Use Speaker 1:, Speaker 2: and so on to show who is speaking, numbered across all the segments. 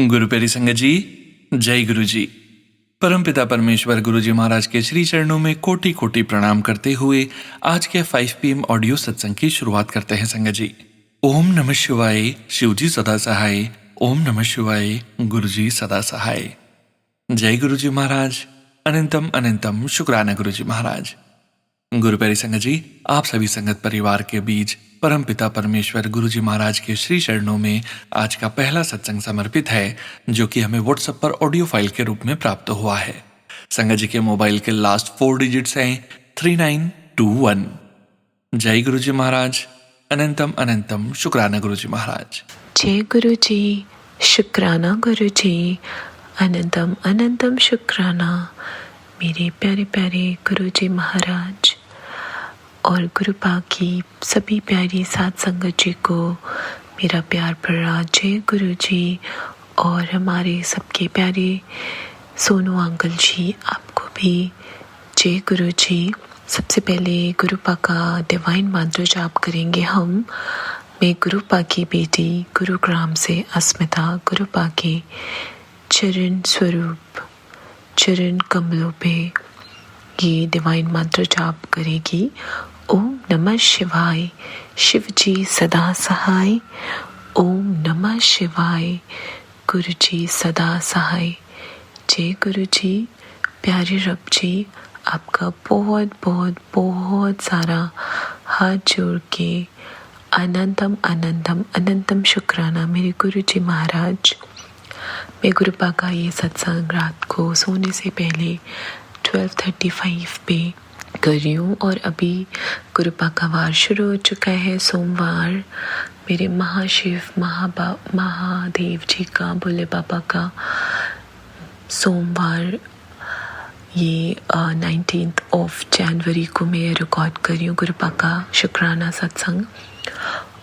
Speaker 1: गुरु प्यारी संगत जी, जय गुरु जी। परमपिता परमेश्वर गुरु जी महाराज के श्री चरणों में कोटि कोटि प्रणाम करते हुए आज के 5 PM ऑडियो सत्संग की शुरुआत करते हैं संगत जी। ओम नमः शिवाय, शिव जी सदा सहाय। ओम नमः शिवाय, गुरु जी सदा सहाय। जय गुरु जी महाराज। अनंतम अनंतम शुक्राना गुरु जी महाराज। गुरु प्यारी संगत जी, आप सभी संगत परिवार के बीच परमपिता परमेश्वर गुरु जी महाराज के श्री चरणों में आज का पहला सत्संग समर्पित है, जो कि हमें व्हाट्सएप पर ऑडियो फाइल के रूप में प्राप्त हुआ है। संगत जी के मोबाइल के लास्ट 4 डिजिट्स हैं 3921। जय गुरु जी महाराज। अनंतम अनंतम शुक्राना गुरु जी महाराज।
Speaker 2: जय गुरु जी, शुक्राना गुरु जी, अनंतम अनंतम शुक्राना मेरे प्यारे प्यारे गुरु जी महाराज और गुरु बाकी सभी प्यारी साथ संगत जी को मेरा प्यार भरा जय गुरु जी। और हमारे सबके प्यारे सोनू अंकल जी, आपको भी जय गुरु जी। सबसे पहले गुरु पा का डिवाइन मंत्र जाप करेंगे हम। मैं गुरु पा की बेटी गुरुग्राम से अस्मिता गुरु पा के चरण स्वरूप चरण कमलों पे ये डिवाइन मंत्र जाप करेगी। ओम नमः शिवाय, शिव जी सदा सहाय। ओम नमः शिवाय, गुरु जी सदा सहाय। जय गुरु जी। प्यारे रब जी, आपका बहुत बहुत बहुत सारा हाथ जोड़ के अनंतम अनंतम अनंतम शुक्राना मेरे गुरु जी महाराज। मैं गुरु पा का ये सत्संग रात को सोने से पहले 12:35 पे कर रही हूँ और अभी गुरु पा का वार शुरू हो चुका है। सोमवार मेरे महाशिव महादेव जी का, भोले बाबा का सोमवार, ये 19 जनवरी को मैं रिकॉर्ड कर रही हूँ गुरु पा का शुक्राना सत्संग।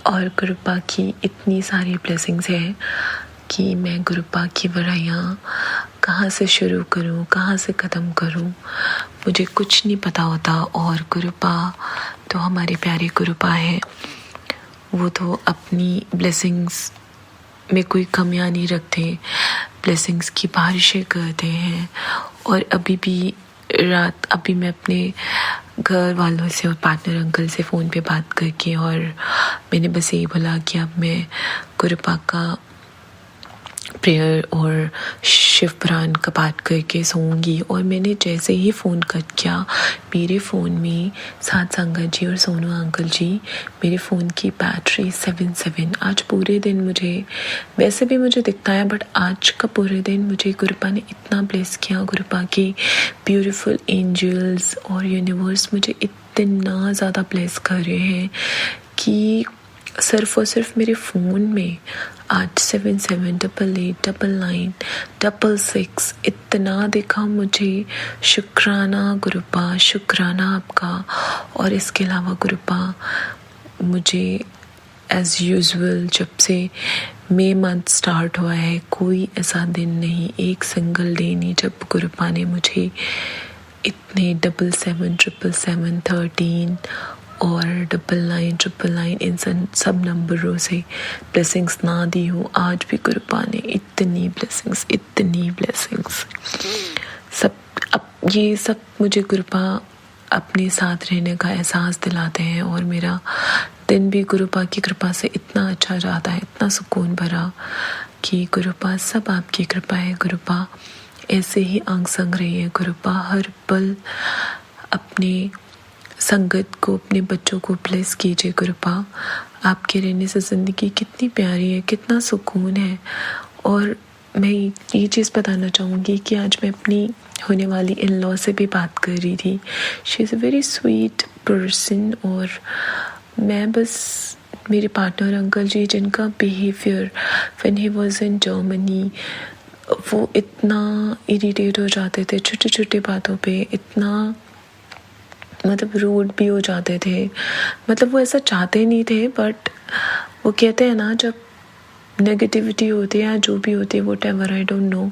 Speaker 2: और गुरु पा की इतनी सारी ब्लेसिंग्स है कि मैं गुरु पा की वराइयाँ कहाँ से शुरू करूँ, कहाँ से ख़त्म करूँ, मुझे कुछ नहीं पता होता। और गुरु पा तो हमारे प्यारे गुरु पा हैं, वो तो अपनी ब्लेसिंग्स में कोई कमियाँ नहीं रखते, ब्लेसिंग्स की बारिशें करते हैं। और अभी मैं अपने घर वालों से और पार्टनर अंकल से फ़ोन पे बात करके और मैंने बस यही बोला कि अब मैं गुरु पा का प्रेयर और शिव पुराण का पाठ करके सोऊंगी। और मैंने जैसे ही फ़ोन कट किया, मेरे फ़ोन में साथ संगत जी और सोनू अंकल जी, मेरे फ़ोन की बैटरी 77। आज पूरे दिन वैसे भी मुझे दिखता है, बट आज का पूरे दिन मुझे गुरु पा ने इतना ब्लेस किया। गुरु पा के ब्यूटीफुल एंजल्स और यूनिवर्स मुझे इतना ज़्यादा ब्लेस कर रहे हैं कि सिर्फ और सिर्फ मेरे फ़ोन में आज 77888996 इतना दिखा मुझे। शुक्राना गुरु पा, शुक्राना आपका। और इसके अलावा गुरु पा मुझे एज़ यूजुअल जब से मई मंथ स्टार्ट हुआ है, कोई ऐसा दिन नहीं, एक सिंगल डे नहीं जब गुरु पा ने मुझे इतने 77777713 और 9999 इन सब नंबरों से ब्लेसिंग्स ना दी हूँ। आज भी गुरु पा ने इतनी ब्लेसिंग्स ये सब मुझे गुरु पा अपने साथ रहने का एहसास दिलाते हैं। और मेरा दिन भी गुरु पा की कृपा से इतना अच्छा जाता है, इतना सुकून भरा कि गुरु पा सब आपकी कृपा है। गुरु पा ऐसे ही अंग संग रही है। गुरु पा हर पल अपने संगत को, अपने बच्चों को ब्लेस कीजिए। गुरु पा आपके रहने से ज़िंदगी कितनी प्यारी है, कितना सुकून है। और मैं ये चीज़ बताना चाहूँगी कि आज मैं अपनी होने वाली इन लॉ से भी बात कर रही थी। She is a very sweet person. और मैं बस मेरे पार्टनर अंकल जी, जिनका behaviour when he was in Germany, वो इतना इरिटेट हो जाते थे छोटी छोटी बातों पे, इतना मतलब रूड भी हो जाते थे। मतलब वो ऐसा चाहते नहीं थे, बट वो कहते हैं ना, जब नेगेटिविटी होती है या जो भी होती है, वो टेवर आई डोंट नो।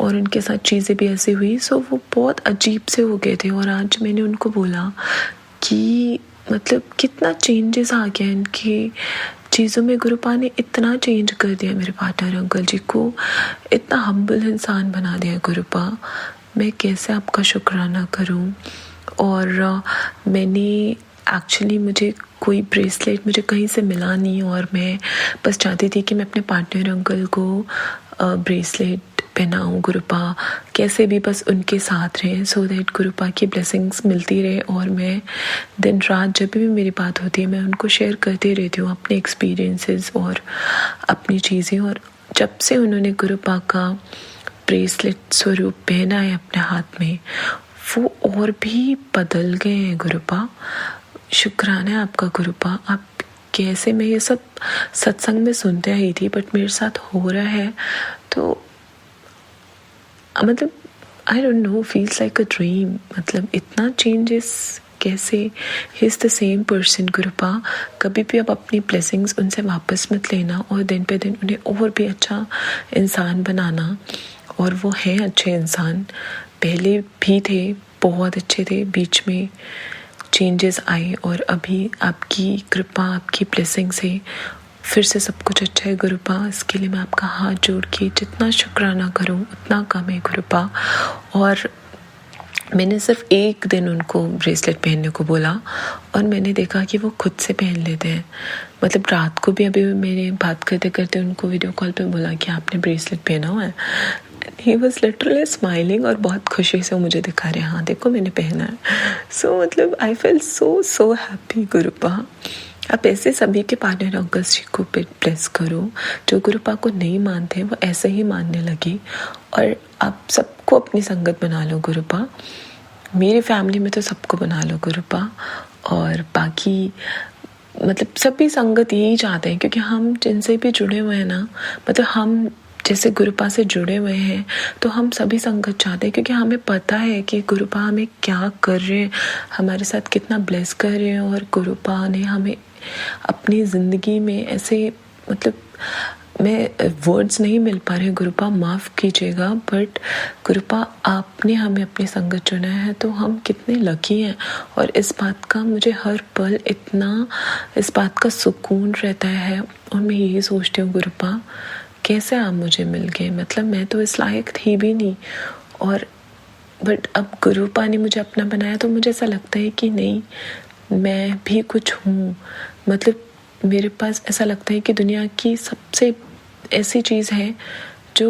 Speaker 2: और उनके साथ चीज़ें भी ऐसी हुई, सो वो बहुत अजीब से हो गए थे। और आज मैंने उनको बोला कि मतलब कितना चेंजेस आ गया इनके चीज़ों में गुरुपा ने इतना चेंज कर दिया मेरे पार्टनर अंकल जी को, इतना हम्बल इंसान बना दिया गुरुपा। मैं कैसे आपका शुक्राना करूं। और मैंने एक्चुअली मुझे कोई ब्रेसलेट मुझे कहीं से मिला नहीं और मैं बस चाहती थी कि मैं अपने पार्टनर अंकल को ब्रेसलेट पहनाऊँ गुरुपा, कैसे भी बस उनके साथ रहें, सो दैट गुरुपा की ब्लेसिंग्स मिलती रहे। और मैं दिन रात जब भी मेरी बात होती है मैं उनको शेयर करती रहती हूँ अपने एक्सपीरियंसेस और अपनी चीज़ें। और जब से उन्होंने गुरुपा का ब्रेसलेट स्वरूप पहना है अपने हाथ में, वो और भी बदल गए हैं गुरुपा। शुक्राना है आपका गुरुपा। आप कैसे, मैं ये सब सत्संग में सुनते आई थी बट मेरे साथ हो रहा है तो मतलब I don't know, feels like a dream. मतलब इतना चेंजेस कैसे। He is the same person Gurupa. कभी भी आप अपनी ब्लेसिंग्स उनसे वापस मत लेना और दिन पे दिन उन्हें और भी अच्छा इंसान बनाना। और वो हैं अच्छे इंसान, पहले भी थे, बहुत अच्छे थे, बीच में चेंजेस आए और अभी आपकी कृपा, आपकी ब्लेसिंग से फिर से सब कुछ अच्छा है गुरुपा। इसके लिए मैं आपका हाथ जोड़ के जितना शुक्राना करूं उतना कम है गुरुपा। और मैंने सिर्फ एक दिन उनको ब्रेसलेट पहनने को बोला और मैंने देखा कि वो खुद से पहन लेते हैं। मतलब रात को भी अभी मैंने बात करते करते उनको वीडियो कॉल पे बोला कि आपने ब्रेसलेट पहना हुआ है। ही वॉज लिटरली स्माइलिंग और बहुत खुशी से मुझे दिखा रहे, हाँ देखो मैंने पहना है। सो मतलब आई फील सो हैप्पी गुरुपा। आप ऐसे सभी के पार्टनर अंकल्स जी को ब्लेस करो, जो गुरुपा को नहीं मानते वो ऐसे ही मानने लगे। और आप सबको अपनी संगत बना लो गुरुपा। मेरी फैमिली में तो सबको बना लो गुरुपा। और बाकी मतलब सभी संगत यही चाहते हैं, क्योंकि हम जिनसे भी जुड़े हुए हैं ना, मतलब हम जैसे गुरुपा से जुड़े हुए हैं तो हम सभी संगत चाहते हैं, क्योंकि हमें पता है कि गुरुपा हमें क्या कर रहे हैं, हमारे साथ कितना ब्लेस कर रहे हैं। और गुरुपा ने हमें अपनी ज़िंदगी में ऐसे, मतलब मैं वर्ड्स नहीं मिल पा रहे गुरुपा, माफ़ कीजिएगा, बट गुरुपा आपने हमें अपनी संगत चुना है तो हम कितने लकी हैं। और इस बात का मुझे हर पल इतना, इस बात का सुकून रहता है। और मैं यही सोचती हूँ गुरुपा कैसे आप मुझे मिल गए, मतलब मैं तो इस लायक थी भी नहीं। और बट अब गुरुपा ने मुझे अपना बनाया तो मुझे ऐसा लगता है कि नहीं, मैं भी कुछ हूँ। मतलब मेरे पास ऐसा लगता है कि दुनिया की सबसे ऐसी चीज़ है जो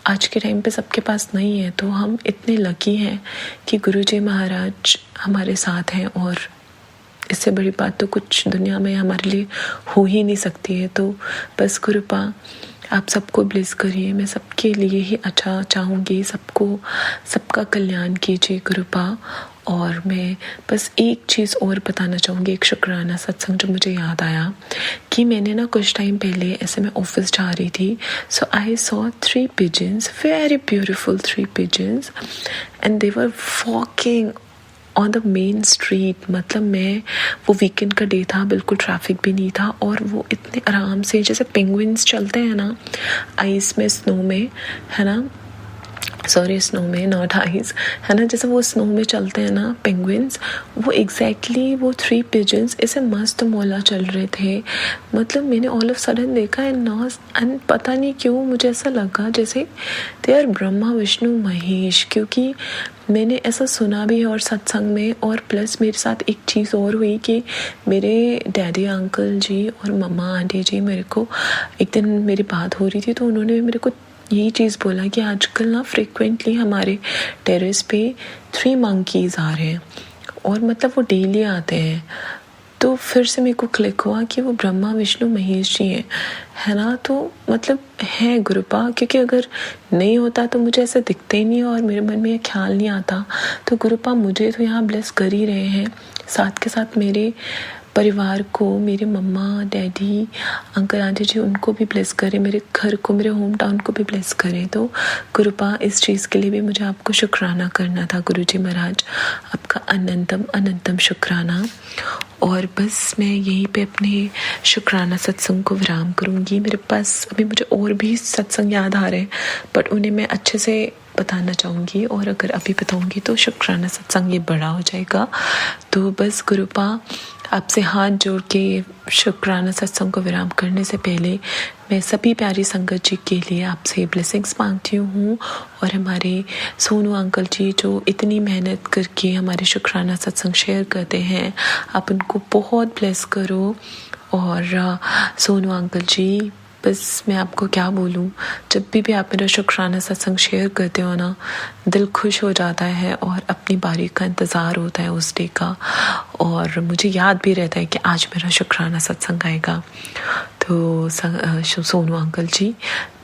Speaker 2: आज के टाइम पे सबके पास नहीं है। तो हम इतने लकी हैं कि गुरुजी महाराज हमारे साथ हैं और इससे बड़ी बात तो कुछ दुनिया में हमारे लिए हो ही नहीं सकती है। तो बस गुरुपा आप सबको ब्लेस करिए, मैं सबके लिए ही अच्छा चाहूँगी, सबको सबका कल्याण कीजिए गुरुपा। और मैं बस एक चीज़ और बताना चाहूँगी, एक शुक्राना सत्संग जो मुझे याद आया कि मैंने ना कुछ टाइम पहले ऐसे मैं ऑफिस जा रही थी, so I saw 3 pigeons, very beautiful 3 pigeons and they were walking on the main street. मतलब मैं, वो वीकेंड का डे था, बिल्कुल ट्रैफिक भी नहीं था और वो इतने आराम से, जैसे पेंगुइन्स चलते हैं ना आइस में, स्नो में, है ना, सॉरी स्नो में नॉट आइस, है ना, जैसे वो स्नो में चलते हैं ना पेंगुइन्स, वो एग्जैक्टली वो 3 pigeons ऐसे मस्त मौला चल रहे थे। मतलब मैंने ऑल ऑफ सडन देखा एंड पता नहीं क्यों मुझे ऐसा लगा जैसे दे आर ब्रह्मा विष्णु महेश, क्योंकि मैंने ऐसा सुना भी है और सत्संग में। और प्लस मेरे साथ एक चीज़ और हुई कि मेरे डैडी अंकल जी और मम्मा आंटी जी, मेरे को एक दिन मेरी बात हो रही थी तो उन्होंने मेरे को यही चीज़ बोला कि आजकल ना फ्रिक्वेंटली हमारे टेरेस पे 3 monkeys आ रहे हैं और मतलब वो डेली आते हैं। तो फिर से मेरे को क्लिक हुआ कि वो ब्रह्मा विष्णु महेश जी हैं, है ना। तो मतलब है गुरुपा, क्योंकि अगर नहीं होता तो मुझे ऐसे दिखते ही नहीं और मेरे मन में ये ख्याल नहीं आता। तो गुरुपा मुझे तो यहाँ ब्लेस कर ही रहे हैं, साथ के साथ मेरे परिवार को, मेरे मम्मा डैडी अंकल आंटी जी उनको भी ब्लेस करें, मेरे घर को, मेरे होम टाउन को भी ब्लेस करें। तो गुरुपा इस चीज़ के लिए भी मुझे आपको शुक्राना करना था गुरुजी महाराज, आपका अनंतम अनंतम शुक्राना। और बस मैं यहीं पे अपने शुक्राना सत्संग को विराम करूँगी। मेरे पास अभी मुझे और भी सत्संग याद आ रहे हैं बट उन्हें मैं अच्छे से बताना चाहूँगी, और अगर अभी बताऊँगी तो शुक्राना सत्संग ये बड़ा हो जाएगा। तो बस गुरुपा आपसे हाथ जोड़ के शुक्राना सत्संग को विराम करने से पहले मैं सभी प्यारी संगत जी के लिए आपसे ब्लेसिंग्स मांगती हूँ, और हमारे सोनू अंकल जी जो इतनी मेहनत करके हमारे शुक्राना सत्संग शेयर करते हैं, आप उनको बहुत ब्लेस करो। और सोनू अंकल जी, बस मैं आपको क्या बोलूँ, जब भी आप मेरा शुक्राना सत्संग शेयर करते हो ना, दिल खुश हो जाता है और अपनी बारी का इंतज़ार होता है उस डे का, और मुझे याद भी रहता है कि आज मेरा शुक्राना सत्संग आएगा। तो सोनू अंकल जी,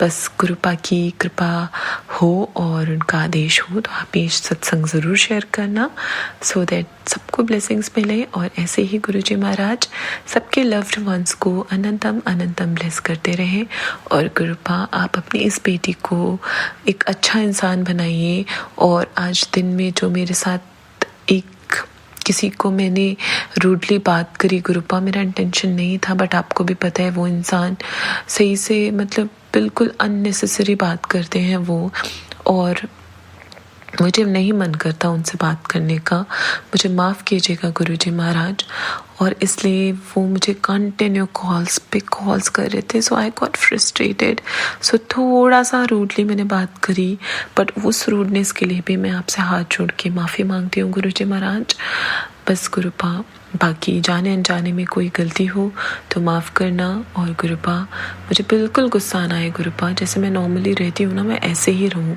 Speaker 2: बस गुरुपा की कृपा हो और उनका आदेश हो तो आप ये सत्संग ज़रूर शेयर करना, सो दैट सबको ब्लेसिंग्स मिले, और ऐसे ही गुरुजी महाराज सबके लव्ड वंस को अनंतम अनंतम ब्लेस करते रहें। और गुरुपा आप अपनी इस बेटी को एक अच्छा इंसान बनाइए। और आज दिन में जो मेरे साथ एक किसी को मैंने रूडली बात करी गुरुपा, मेरा इंटेंशन नहीं था, बट आपको भी पता है वो इंसान सही से मतलब बिल्कुल अननेसेसरी बात करते हैं वो, और मुझे नहीं मन करता उनसे बात करने का, मुझे माफ़ कीजिएगा गुरुजी महाराज। और इसलिए वो मुझे कंटिन्यू कॉल्स पे कॉल्स कर रहे थे, सो आई गॉट फ्रस्ट्रेटेड, सो थोड़ा सा रूडली मैंने बात करी, बट उस रूडनेस के लिए भी मैं आपसे हाथ जोड़ के माफ़ी मांगती हूँ गुरुजी महाराज। बस गुरुपा, बाकी जाने अनजाने में कोई गलती हो तो माफ़ करना। और गुरुपा, मुझे बिल्कुल गुस्सा ना आए गुरुपा, जैसे मैं नॉर्मली रहती हूँ ना, मैं ऐसे ही रहूँ,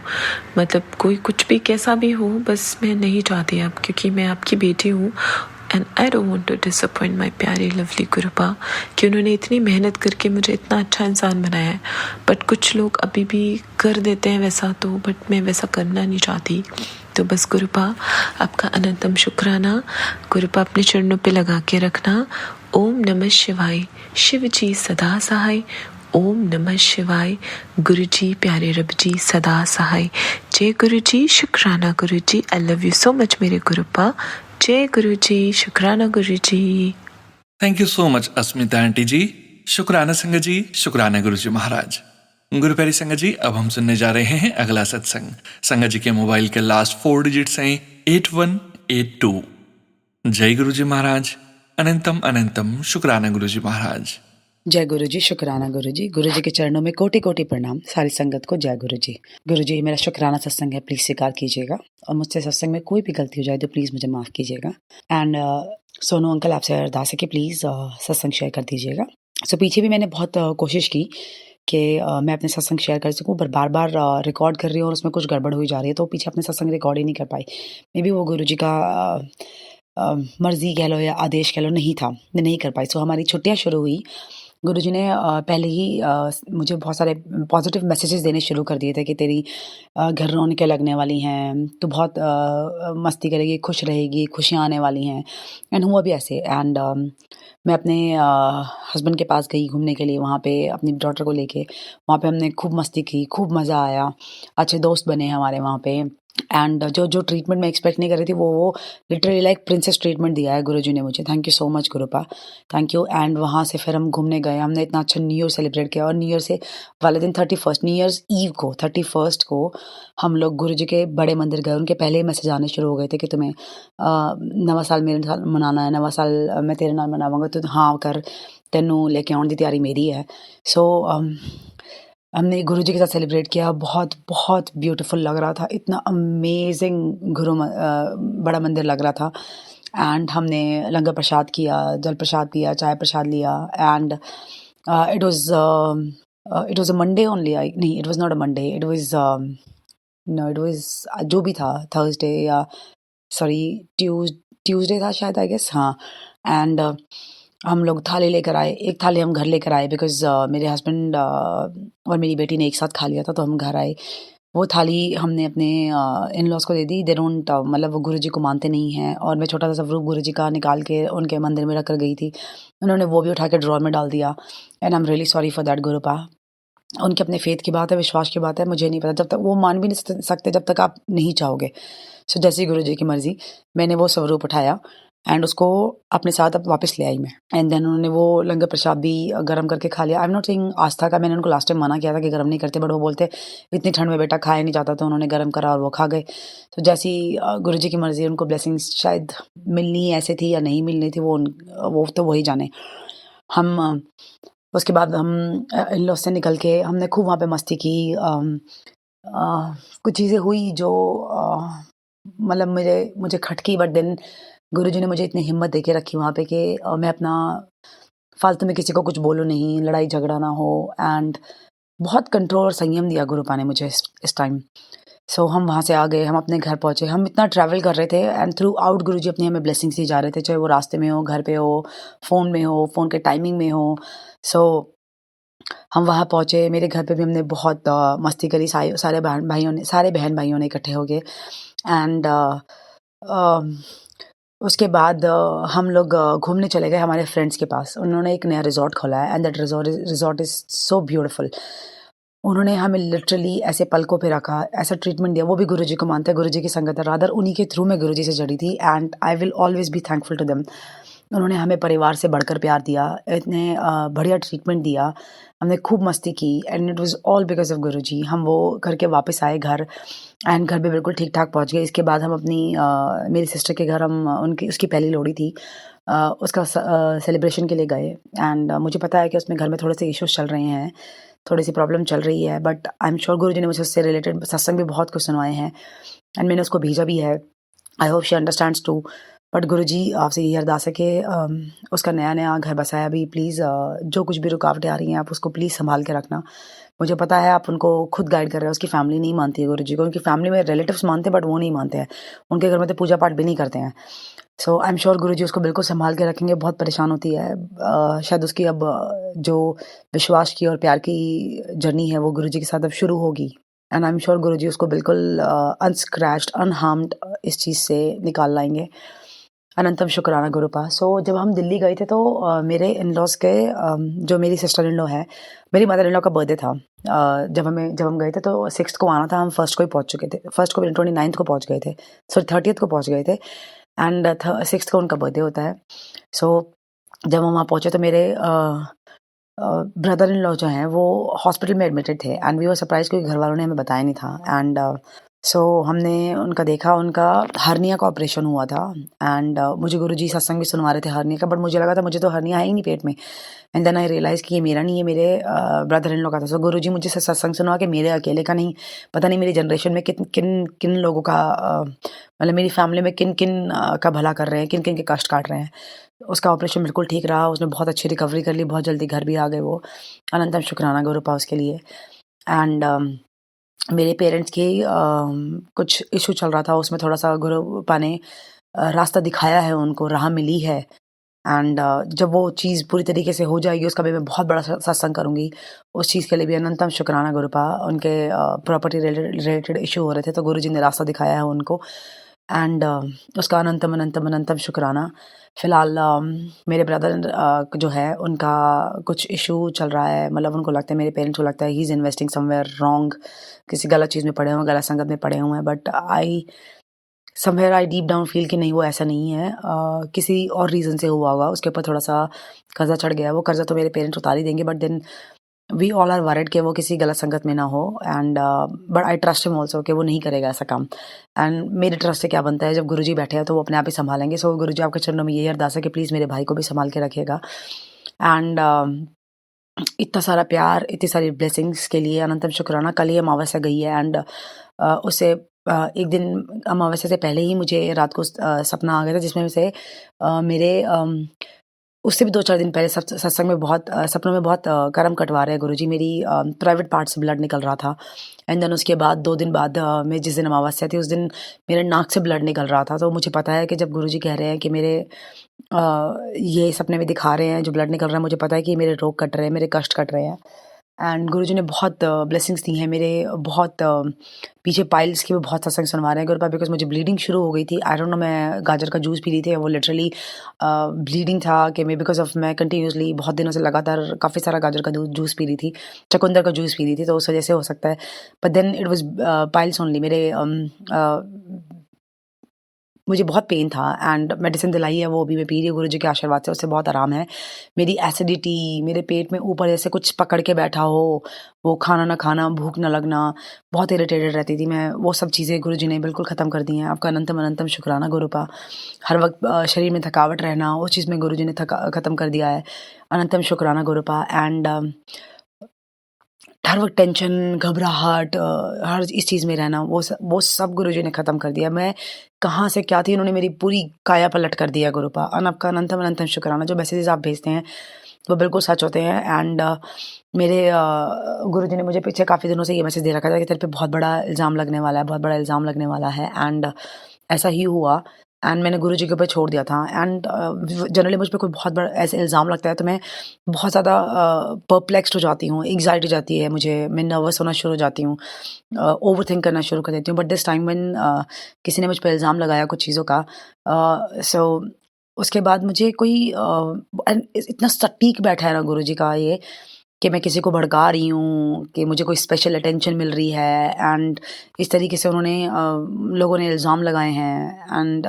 Speaker 2: मतलब कोई कुछ भी कैसा भी हो, बस मैं नहीं चाहती अब, क्योंकि मैं आपकी बेटी हूँ, and I don't want to disappoint my प्यारी लवली गुरुपा, कि उन्होंने इतनी मेहनत करके मुझे इतना अच्छा इंसान बनाया है। बट कुछ लोग अभी भी कर देते हैं वैसा, तो बट मैं वैसा करना नहीं चाहती। तो बस गुरुपा, आपका अनंतम शुक्राना। गुरुपा अपने चरणों पे लगा के रखना। ओम नमः शिवाय, शिव जी सदा सहाय। ओम नमः शिवाय, गुरु जी प्यारे रब जी सदा सहाय। जय गुरु जी, शुक्राना Guru ji, I love you so much मेरे गुरुपा। जय गुरु जी, शुक्राना Guru ji.
Speaker 1: Thank you so much Asmita aunty ji. शुक्राना संगत जी, शुक्राना गुरु जी महाराज। गुरु प्यारी संगत जी, अब हम सुनने जा रहे हैं अगला सत्संग। संगत जी के मोबाइल के लास्ट 4 डिजिट्स हैं 8182। जय गुरु जी महाराज, अनंतम अनंतम शुक्राना गुरु जी महाराज।
Speaker 3: जय गुरु जी, शुक्राना गुरु जी। गुरु जी के चरणों में कोटि कोटि प्रणाम। सारी संगत को जय गुरु जी। गुरु जी, मेरा शुक्राना सत्संग है, प्लीज़ स्वीकार कीजिएगा, और मुझसे सत्संग में कोई भी गलती हो जाए तो प्लीज़ मुझे माफ़ कीजिएगा। एंड सोनू अंकल, आपसे अरदास है कि प्लीज़ सत्संग शेयर कर दीजिएगा। सो पीछे भी मैंने बहुत कोशिश की कि मैं अपने सत्संग शेयर कर सकूं, पर बार बार रिकॉर्ड कर रही हूँ और उसमें कुछ गड़बड़ हुई जा रही है, तो पीछे अपने सत्संग रिकॉर्ड ही नहीं कर पाई। मे बी वो गुरु जी का मर्जी कह लो या आदेश कह लो, नहीं था, मैं नहीं कर पाई। सो हमारी छुट्टियाँ शुरू हुई। गुरुजी ने पहले ही मुझे बहुत सारे पॉजिटिव मैसेजेस देने शुरू कर दिए थे कि तेरी घर रौनकें लगने वाली हैं, तू बहुत मस्ती करेगी, खुश रहेगी, खुशियाँ आने वाली हैं। एंड हुआ भी ऐसे। एंड मैं अपने हस्बैंड के पास गई घूमने के लिए, वहाँ पे अपनी डॉटर को लेके। वहाँ पे हमने खूब मस्ती की, खूब मज़ा आया, अच्छे दोस्त बने हमारे वहाँ पे। एंड जो ट्रीटमेंट मैं एक्सपेक्ट नहीं कर रही थी, वो लिटरली लाइक प्रिंसेस ट्रीटमेंट दिया है गुरुजी ने मुझे। Thank you so much गुरुपा, thank you. And वहाँ से फिर हम घूमने गए, हमने इतना अच्छा न्यू ईयर सेलिब्रेट किया। और न्यू ईयर से वाले दिन 31 न्यू ईयर्स ईव को 31 को हम लोग गुरुजी के बड़े मंदिर गए। उनके पहले ही मैसेज आने शुरू हो गए थे कि तुम्हें नवा साल मेरे साल मनाना है, नवा साल मैं तेरे नाल मनावांगा, तो हाँ कर, तेनू लेके आने की तैयारी मेरी है। सो हमने गुरुजी के साथ सेलिब्रेट किया। बहुत बहुत ब्यूटीफुल लग रहा था, इतना अमेजिंग बड़ा मंदिर लग रहा था। एंड हमने लंगर प्रसाद किया, जल प्रसाद पिया, चाय प्रसाद लिया। And it was a Monday only, नहीं, it was not a Monday, it was no, it was जो भी था, थर्सडे या सॉरी ट्यूसडे था शायद, आई गेस, हाँ। एंड हम लोग थाली लेकर आए, एक थाली हम घर लेकर आए, बिकॉज मेरे हस्बैंड और मेरी बेटी ने एक साथ खा लिया था, तो हम घर आए। वो थाली हमने अपने इन लॉज को दे दी। दे डोंट, मतलब वो गुरुजी को मानते नहीं हैं, और मैं छोटा सा स्वरूप गुरुजी का निकाल के उनके मंदिर में रख कर गई थी। उन्होंने वो भी उठा के ड्रॉर में डाल दिया। And I am really sorry for that गुरुपा। उनके अपने फेथ की बात है, विश्वास की बात है, मुझे नहीं पता, जब तक वो मान भी नहीं सकते जब तक आप नहीं चाहोगे। सो जैसी गुरुजी की मर्जी, मैंने वो स्वरूप उठाया एंड उसको अपने साथ अब वापस ले आई मैं। एंड देन उन्होंने वो लंगर प्रसाद भी गर्म करके खा लिया। आई एम नॉट सेइंग आस्था का, मैंने उनको लास्ट टाइम मना किया था कि गर्म नहीं करते, बट वो बोलते इतनी ठंड में बेटा खाया नहीं जाता, तो उन्होंने गर्म करा और वो खा गए। तो जैसी गुरुजी की मर्ज़ी, उनको ब्लेसिंग्स शायद मिलनी ऐसे थी या नहीं मिलनी थी, वो तो वही जाने। हम उसके बाद हम इन-लॉज़ से निकल के हमने खूब वहाँ पे मस्ती की। कुछ चीज़ें हुई जो मतलब मुझे खटकी, बट देन गुरुजी ने मुझे इतनी हिम्मत देके रखी वहाँ पे कि मैं अपना फालतू में किसी को कुछ बोलूँ नहीं, लड़ाई झगड़ा ना हो। एंड बहुत कंट्रोल और संयम दिया गुरुपा ने मुझे इस टाइम। सो हम वहाँ से आ गए, हम अपने घर पहुँचे। हम इतना ट्रैवल कर रहे थे एंड थ्रू आउट गुरुजी अपनी हमें ब्लेसिंग्स दिए जा रहे थे, चाहे वो रास्ते में हो, घर पे हो, फ़ोन में हो, फ़ोन के टाइमिंग में हो। सो हम वहाँ पहुँचे, मेरे घर पे भी हमने बहुत मस्ती करी, सारे बहन भाइयों ने इकट्ठे हो गए। एंड उसके बाद हम लोग घूमने चले गए हमारे फ्रेंड्स के पास। उन्होंने एक नया रिज़ॉर्ट खोला है and that resort is so beautiful. उन्होंने हमें लिटरली ऐसे पलकों पे रखा, ऐसा ट्रीटमेंट दिया। वो भी गुरुजी को मानते हैं, गुरुजी की संगत है, रादर उन्हीं के थ्रू मैं गुरुजी से जुड़ी थी and I will always be thankful to them. उन्होंने हमें परिवार से बढ़कर प्यार दिया, इतने बढ़िया ट्रीटमेंट दिया, हमने खूब मस्ती की and it was all because of Guruji. हम वो करके वापस आए घर एंड घर पे बिल्कुल ठीक-ठाक पहुँच गए। इसके बाद हम अपनी मेरी सिस्टर के घर हम उसकी पहली लोहड़ी थी, उसका सेलिब्रेशन के लिए गए। एंड मुझे पता है कि उसमें घर में थोड़े से इश्यूज़ चल रहे हैं, थोड़ी-सी प्रॉब्लम चल रही है, बट आई एम श्योर गुरुजी ने मुझे उससे रिलेटेड सत्संग भी बहुत कुछ सुनवाए हैं एंड मैंने उसको भेजा भी है। I hope she understands too. But Guruji आपसे यही अरदास है कि उसका नया-नया घर बसा है अभी, प्लीज़ जो कुछ भी रुकावटें आ रही हैं आप उसको प्लीज़ सँभाल के रखना। मुझे पता है आप उनको खुद गाइड कर रहे हो, उसकी फैमिली नहीं मानती है गुरुजी को, उनकी फैमिली में रिलेटिव्स मानते हैं बट वो नहीं मानते हैं। उनके घर में तो पूजा-पाठ भी नहीं करते हैं। सो आई एम श्योर गुरुजी उसको बिल्कुल सँभाल के रखेंगे, बहुत परेशान होती है। शायद उसकी अब जो विश्वास की और प्यार की जर्नी है वो गुरुजी के साथ अब शुरू होगी एंड आई एम श्योर गुरुजी उसको बिल्कुल अनस्क्रैच्ड, अनहार्म्ड इस चीज़ से निकाल लाएँगे। अनंतम शुक्राना गुरुपा। सो जब हम दिल्ली गए थे तो मेरे इन-लॉज़ के जो मेरी सिस्टर इन लॉ है, मेरी मदर इन लॉ का बर्थडे था। जब हम गए थे तो 6th को आना था, हम 1st को ही पहुँच चुके थे। 1st को 29th को पहुँच गए थे, सॉरी 30th को पहुँच गए थे एंड 6th को उनका बर्थडे होता है। सो जब हम वहाँ पहुँचे तो मेरे ब्रदर इन लॉ जो हैं वो हॉस्पिटल में एडमिटेड थे एंड वी वर सरप्राइज़्ड क्योंकि घर वालों ने हमें बताया नहीं था। एंड सो हमने उनका देखा, उनका हर्निया का ऑपरेशन हुआ था एंड मुझे गुरुजी सत्संग भी सुनवा रहे थे हर्निया का, बट मुझे लगा था मुझे तो हर्निया है ही नहीं पेट में। एंड देन आई रियलाइज़ कि ये मेरा नहीं है, मेरे ब्रदर इन लॉ का था। सो गुरुजी मुझे सत्संग सुनवा के मेरे अकेले का नहीं, पता नहीं मेरी जनरेशन में किन लोगों का मतलब मेरी फैमिली में किन का भला कर रहे हैं, किन के कष्ट काट रहे हैं। उसका ऑपरेशन बिल्कुल ठीक रहा, उसने बहुत अच्छी रिकवरी कर ली, बहुत जल्दी घर भी आ गए वो। अनंतम शुक्राना गुरुपा उसके लिए। एंड मेरे पेरेंट्स की कुछ इश्यू चल रहा था, उसमें थोड़ा-सा गुरुपा ने रास्ता दिखाया है उनको, राह मिली है एंड जब वो चीज़ पूरी तरीके से हो जाएगी उसका भी मैं बहुत बड़ा सत्संग करूँगी। उस चीज़ के लिए भी अनंतम शुक्राना गुरुपा। उनके प्रॉपर्टी रिलेटेड इश्यू हो रहे थे तो गुरुजी ने रास्ता दिखाया है उनको एंड उसका अनंतम, अनंतम, अनंतम शुक्राना। फ़िलहाल मेरे ब्रदर जो है उनका कुछ इश्यू चल रहा है, मतलब उनको लगता है, मेरे पेरेंट्स को लगता है he is investing somewhere wrong, किसी गलत चीज़ में पड़े हुए हैं, गलत संगत में पड़े हुए हैं। But somewhere I deep down feel कि नहीं, वो ऐसा नहीं है, किसी और रीज़न से हुआ होगा, उसके ऊपर थोड़ा-सा कर्ज़ा चढ़ गया है। वो कर्ज़ा तो मेरे पेरेंट्स उतार ही देंगे, but then we all are worried कि वो किसी गलत संगत में ना हो and but I trust him also कि वो नहीं करेगा ऐसा काम। एंड मेरे ट्रस्ट से क्या बनता है, जब गुरुजी बैठे हैं तो वो अपने आप ही सँभालेंगे। सो गुरुजी आपके चरणों में यही अरदास है कि प्लीज़ मेरे भाई को भी सँभाल के रखिएगा एंड इतना सारा प्यार, इतनी सारी ब्लेसिंग्स के लिए अनंतम शुक्राना। कल ही अमावस्या गई है एंड उससे एक दिन अमावस्या से पहले ही मुझे रात को सपना आ गया था जिसमें से मेरे उससे भी 2-4 दिन पहले सत्संग में बहुत सपनों में बहुत कर्म कटवा रहे हैं गुरुजी। मेरी प्राइवेट पार्ट से ब्लड निकल रहा था एंड देन उसके बाद 2 दिन बाद मैं जिस दिन अमावस्या थी उस दिन मेरे नाक से ब्लड निकल रहा था। तो मुझे पता है कि जब गुरुजी कह रहे हैं कि मेरे ये सपने में दिखा रहे हैं जो ब्लड निकल रहा है, मुझे पता है कि मेरे रोग कट रहे हैं, मेरे कष्ट कट रहे हैं एंड गुरुजी ने बहुत ब्लेसिंग्स दी हैं मेरे। बहुत पीछे पाइल्स की भी बहुत सत्संग सुनवा रहे हैं गुरुपा, बिकॉज़ मुझे ब्लीडिंग शुरू हो गई थी। आई डोंट नो, मैं गाजर का जूस पी रही थी, वो लिटरली ब्लीडिंग था कि मैं बिकॉज़ ऑफ मैं कंटिन्यूअसली बहुत दिनों से लगातार काफ़ी सारा गाजर का जूस पी रही थी, चुकंदर का जूस पी रही थी, तो उस वजह से हो सकता है। But then it was piles only, मेरे मुझे बहुत पेन था एंड मेडिसिन दिलाई है, वो अभी मैं पी रही हूँ गुरुजी के आशीर्वाद से, उससे बहुत आराम है। मेरी एसिडिटी, मेरे पेट में ऊपर ऐसे कुछ पकड़ के बैठा हो, वो खाना ना खाना, भूख ना लगना, बहुत इरिटेटेड रहती थी मैं, वो सब चीज़ें गुरुजी ने बिल्कुल ख़त्म कर दी हैं। आपका अनंतम अनंतम शुक्राना गुरुपा। हर वक़्त शरीर में थकावट रहना, उस चीज़ में गुरुजी ने ख़त्म कर दिया है। अनंतम शुक्राना गुरुपा। एंड हर वक़्त टेंशन, घबराहट, हर इस चीज़ में रहना, वो सब गुरुजी ने ख़त्म कर दिया। मैं कहाँ से क्या थी, उन्होंने मेरी पूरी काया पलट कर दिया गुरुपा। आपका अनंतम अनंतम शुक्राना। जो मैसेजेस आप भेजते हैं वो बिल्कुल सच होते हैं। एंड मेरे गुरुजी ने मुझे पीछे काफ़ी दिनों से ये मैसेज दे रखा था कि तेरे पे बहुत बड़ा इल्ज़ाम लगने वाला है, बहुत बड़ा इल्ज़ाम लगने वाला है। एंड ऐसा ही हुआ एंड मैंने गुरुजी के ऊपर छोड़ दिया था। एंड जनरली मुझ पे कोई बहुत बड़ा ऐसे इल्ज़ाम लगता है तो मैं बहुत ज़्यादा परप्लेक्स्ड हो जाती हूँ, एंग्ज़ायटी जाती है मुझे, मैं नर्वस होना शुरू हो जाती हूँ, ओवरथिंक करना शुरू कर देती हूँ। बट दिस टाइम व्हेन किसी ने मुझ पे इल्ज़ाम लगाया कुछ चीज़ों का, सो उसके बाद मुझे कोई एंड इतना सटीक बैठा है ना गुरुजी का ये, कि मैं किसी को भड़का रही हूँ, कि मुझे कोई स्पेशल अटेंशन मिल रही है। एंड इस तरीके से उन्होंने लोगों ने इल्ज़ाम लगाए हैं। एंड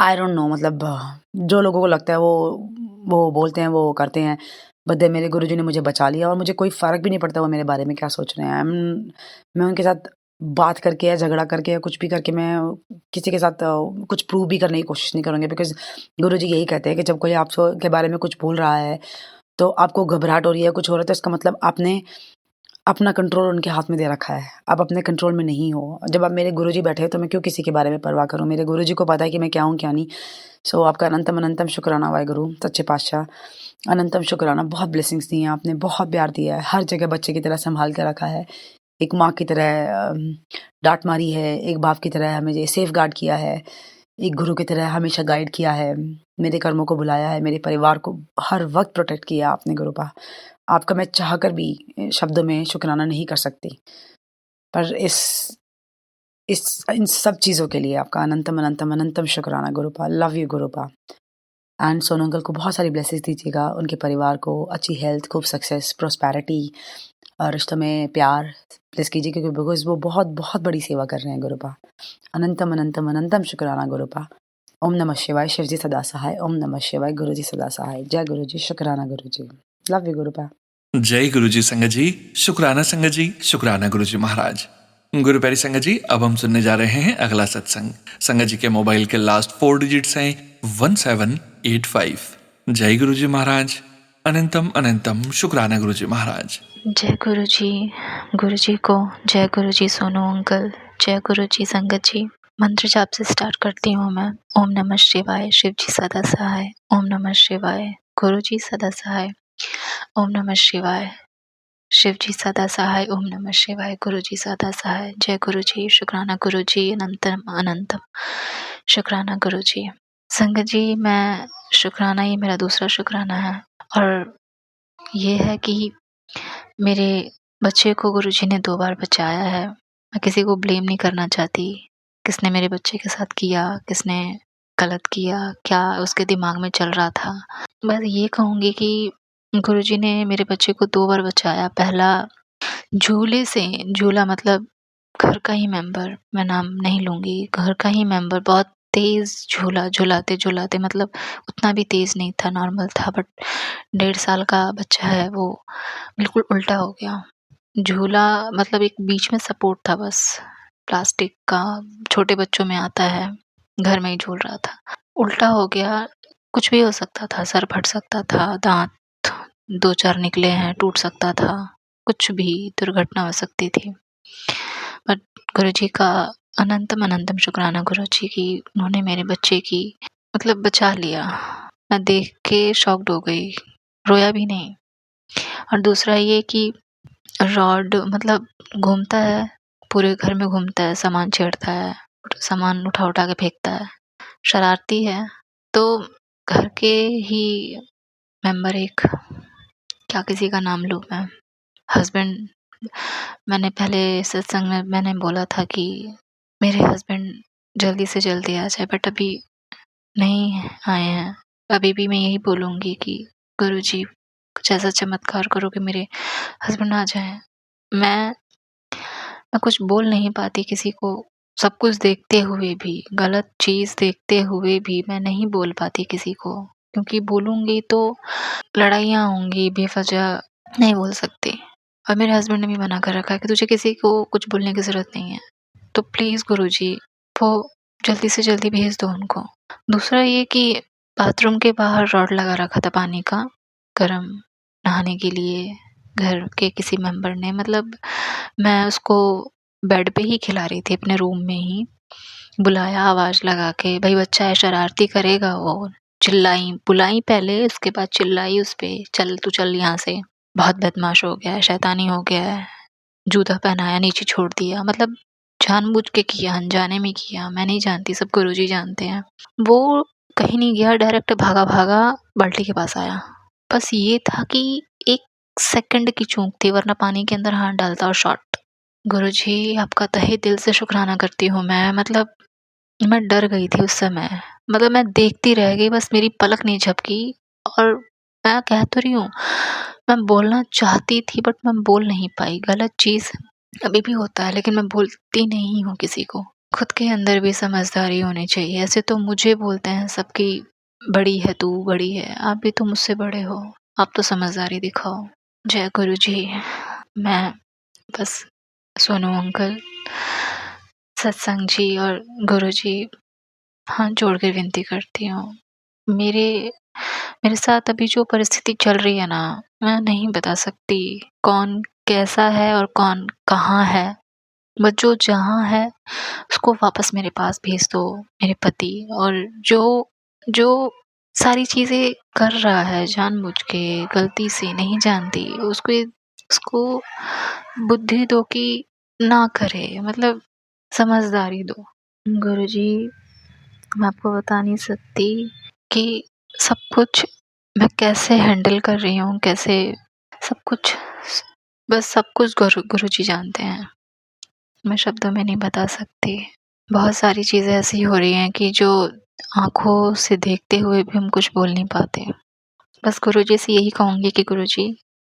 Speaker 3: आई डोंट नो, मतलब जो लोगों को लगता है वो बोलते हैं, वो करते हैं। बट देन मेरे गुरुजी ने मुझे बचा लिया और मुझे कोई फ़र्क भी नहीं पड़ता वो मेरे बारे में क्या सोच रहे हैं। मैं उनके साथ बात करके या झगड़ा करके या कुछ भी करके मैं किसी के साथ कुछ प्रूव भी करने की कोशिश नहीं करूँगी, बिकॉज़ गुरुजी यही कहते हैं कि जब कोई आपको के बारे में कुछ बोल रहा है, तो आपको घबराहट हो रही है, कुछ हो रहा है, तो इसका मतलब आपने अपना कंट्रोल उनके हाथ में दे रखा है। आप अपने कंट्रोल में नहीं हो। जब आप मेरे गुरुजी बैठे हैं तो मैं क्यों किसी के बारे में परवाह करूँ? मेरे गुरुजी को पता है कि मैं क्या हूँ, क्या नहीं। सो आपका अनंतम अनंतम शुक्राना वाहेगुरु, सच्चे पातशाह। अनंतम शुक्राना, बहुत ब्लेसिंग्स दी हैं आपने, बहुत प्यार दिया है। हर जगह बच्चे की तरह सँभाल के रखा है। एक माँ की तरह डाँट मारी है, एक बाप की तरह हमें ये सेफ़गार्ड किया है, एक गुरु की तरह हमेशा गाइड किया है, मेरे कर्मों को बुलाया है, मेरे परिवार को हर वक़्त प्रोटेक्ट किया आपने गुरुपा। आपका मैं चाहकर भी शब्दों में शुक्राना नहीं कर सकती। पर इन सब चीज़ों के लिए आपका अनंतम अनंतम अनंतम शुक्राना गुरुपा। लव यू गुरुपा। एंड सोनू अंकल को बहुत सारी ब्लेसिंग्स दीजिएगा, उनके परिवार को अच्छी हेल्थ, खूब सक्सेस, प्रॉस्पेरिटी और रिश्तों में प्यार ब्लेस कीजिए, क्योंकि बिकॉज़ वो बहुत बहुत बड़ी सेवा कर रहे हैं गुरुपा। अनंतम अनंतम अनंतम शुक्राना गुरुपा। ओम नमः शिवाय, शिव जी सदा सहाय। ओम नमः शिवाय, गुरु जी सदा सहाय। जय गुरु जी, शुक्राना गुरु जी। Love you गुरुपा।
Speaker 1: जय गुरुजी संगत जी, शुक्राना संगत जी, शुक्राना गुरुजी महाराज। गुरु प्यारी संगत जी, अब हम सुनने जा रहे हैं अगला सत्संग। संगत जी के मोबाइल के लास्ट 4 डिजिट्स हैं 1785। जय गुरुजी महाराज। अनंतम अनंतम शुक्राना गुरुजी महाराज।
Speaker 4: जय गुरु जी को जय गुरु जी सोनू अंकल, जय गुरु जी संगत जी। मंत्र जाप से स्टार्ट करती हूँ मैं। ओम नमः शिवाय, शिव जी सदा सहाय। ओम नमः शिवाय, गुरु जी सदा सहाय। ओम नमः शिवाय, शिव जी सदा सहाय। ओम नमः शिवाय, गुरु जी सदा सहाय। जय गुरु जी, शुक्राना गुरु जी, अनंतम अनंतम शुक्राना गुरु जी। संगत जी, मैं शुक्राना, ये मेरा दूसरा शुक्राना है और ये है कि मेरे बच्चे को गुरुजी ने 2 बार बचाया है। मैं किसी को ब्लेम नहीं करना चाहती, किसने मेरे बच्चे के साथ किया, किसने गलत किया, क्या उसके दिमाग में चल रहा था। बस ये कहूँगी कि गुरुजी ने मेरे बच्चे को 2 बार बचाया। पहला झूले से, झूला मतलब घर का ही मेंबर, मैं नाम नहीं लूँगी, घर का ही मेंबर बहुत तेज़ झूला झुलाते-झुलाते, मतलब उतना भी तेज़ नहीं था, नॉर्मल था, बट 1.5 साल का बच्चा है, वो बिल्कुल उल्टा हो गया। झूला मतलब एक बीच में सपोर्ट था बस, प्लास्टिक का, छोटे बच्चों में आता है, घर में ही झूल रहा था। उल्टा हो गया, कुछ भी हो सकता था, सर फट सकता था, दाँत 2-4 निकले हैं, टूट सकता था, कुछ भी दुर्घटना हो सकती थी। बट गुरुजी का अनंतम अनंतम शुक्राना गुरुजी की, उन्होंने मेरे बच्चे की मतलब बचा लिया। मैं देख के शॉक्ड हो गई, रोया भी नहीं। और दूसरा ये कि रॉड मतलब घूमता है, पूरे घर में घूमता है, सामान छेड़ता है, सामान उठा के फेंकता है, शरारती है। तो घर के ही मेंबर एक, क्या किसी का नाम लूँ मैं, हस्बैंड, मैंने पहले सत्संग में मैंने बोला था कि मेरे हस्बैंड जल्दी से जल्दी आ जाए, बट अभी नहीं आए हैं। अभी भी मैं यही बोलूँगी कि गुरुजी कुछ ऐसा चमत्कार करो कि मेरे हस्बैंड आ जाएँ। मैं कुछ बोल नहीं पाती किसी को, सब कुछ देखते हुए भी, गलत चीज़ देखते हुए भी मैं नहीं बोल पाती किसी को, क्योंकि बोलूँगी तो लड़ाइयाँ होंगी, बेवजह नहीं बोल सकती। और मेरे हस्बैंड ने भी मना कर रखा है कि तुझे किसी को कुछ बोलने की ज़रूरत नहीं है। तो प्लीज़ गुरुजी, वो जल्दी से जल्दी भेज दो उनको। दूसरा ये कि बाथरूम के बाहर रॉड लगा रखा था पानी का, गरम नहाने के लिए, घर के किसी मेंबर ने, मतलब मैं उसको बेड पे ही खिला रही थी अपने रूम में ही। बुलाया आवाज़ लगा के, भाई बच्चा है शरारती करेगा वो। चिल्लाई, बुलाई पहले, उसके बाद चिल्लाई उस पे, चल तू चल यहाँ से, बहुत बदमाश हो गया है, शैतानी हो गया है। जूता पहनाया, नीचे छोड़ दिया, मतलब जानबूझ के किया, अनजाने में किया, मैं नहीं जानती, सब गुरुजी जानते हैं। वो कहीं नहीं गया, डायरेक्ट भागा बाल्टी के पास आया। बस ये था कि 1 सेकंड की चूक थी, वरना पानी के अंदर हाथ डालता और शॉट। गुरुजी, आपका तहे दिल से शुक्राना करती हूँ मैं, मतलब मैं डर गई थी उस समय, मतलब मैं देखती रह गई, बस मेरी पलक नहीं झपकी। और मैं कह तो रही हूँ, मैं बोलना चाहती थी बट मैं बोल नहीं पाई। गलत चीज़ अभी भी होता है, लेकिन मैं बोलती नहीं हूँ किसी को। खुद के अंदर भी समझदारी होनी चाहिए। ऐसे तो मुझे बोलते हैं सब कि बड़ी है तू, बड़ी है, आप भी तो मुझसे बड़े हो, आप तो समझदारी दिखाओ। जय गुरुजी। मैं बस सोनू अंकल, सत्संग जी और गुरुजी हाथ जोड़ के विनती करती हूँ। मेरे मेरे साथ अभी जो परिस्थिति चल रही है ना, मैं नहीं बता सकती कौन कैसा है और कौन कहाँ है। बस जो जहाँ है उसको वापस मेरे पास भेज दो, मेरे पति। और जो जो सारी चीज़ें कर रहा है जानबूझ के, गलती से, नहीं जानती, उसको बुद्धि दो कि ना करे, मतलब समझदारी दो। गुरुजी, मैं आपको बता नहीं सकती कि सब कुछ मैं कैसे हैंडल कर रही हूँ, कैसे सब कुछ, बस सब कुछ गुरुजी जानते हैं। मैं शब्दों में नहीं बता सकती। बहुत सारी चीज़ें ऐसी हो रही हैं कि जो आँखों से देखते हुए भी हम कुछ बोल नहीं पाते। बस गुरुजी से यही कहूँगी कि गुरुजी,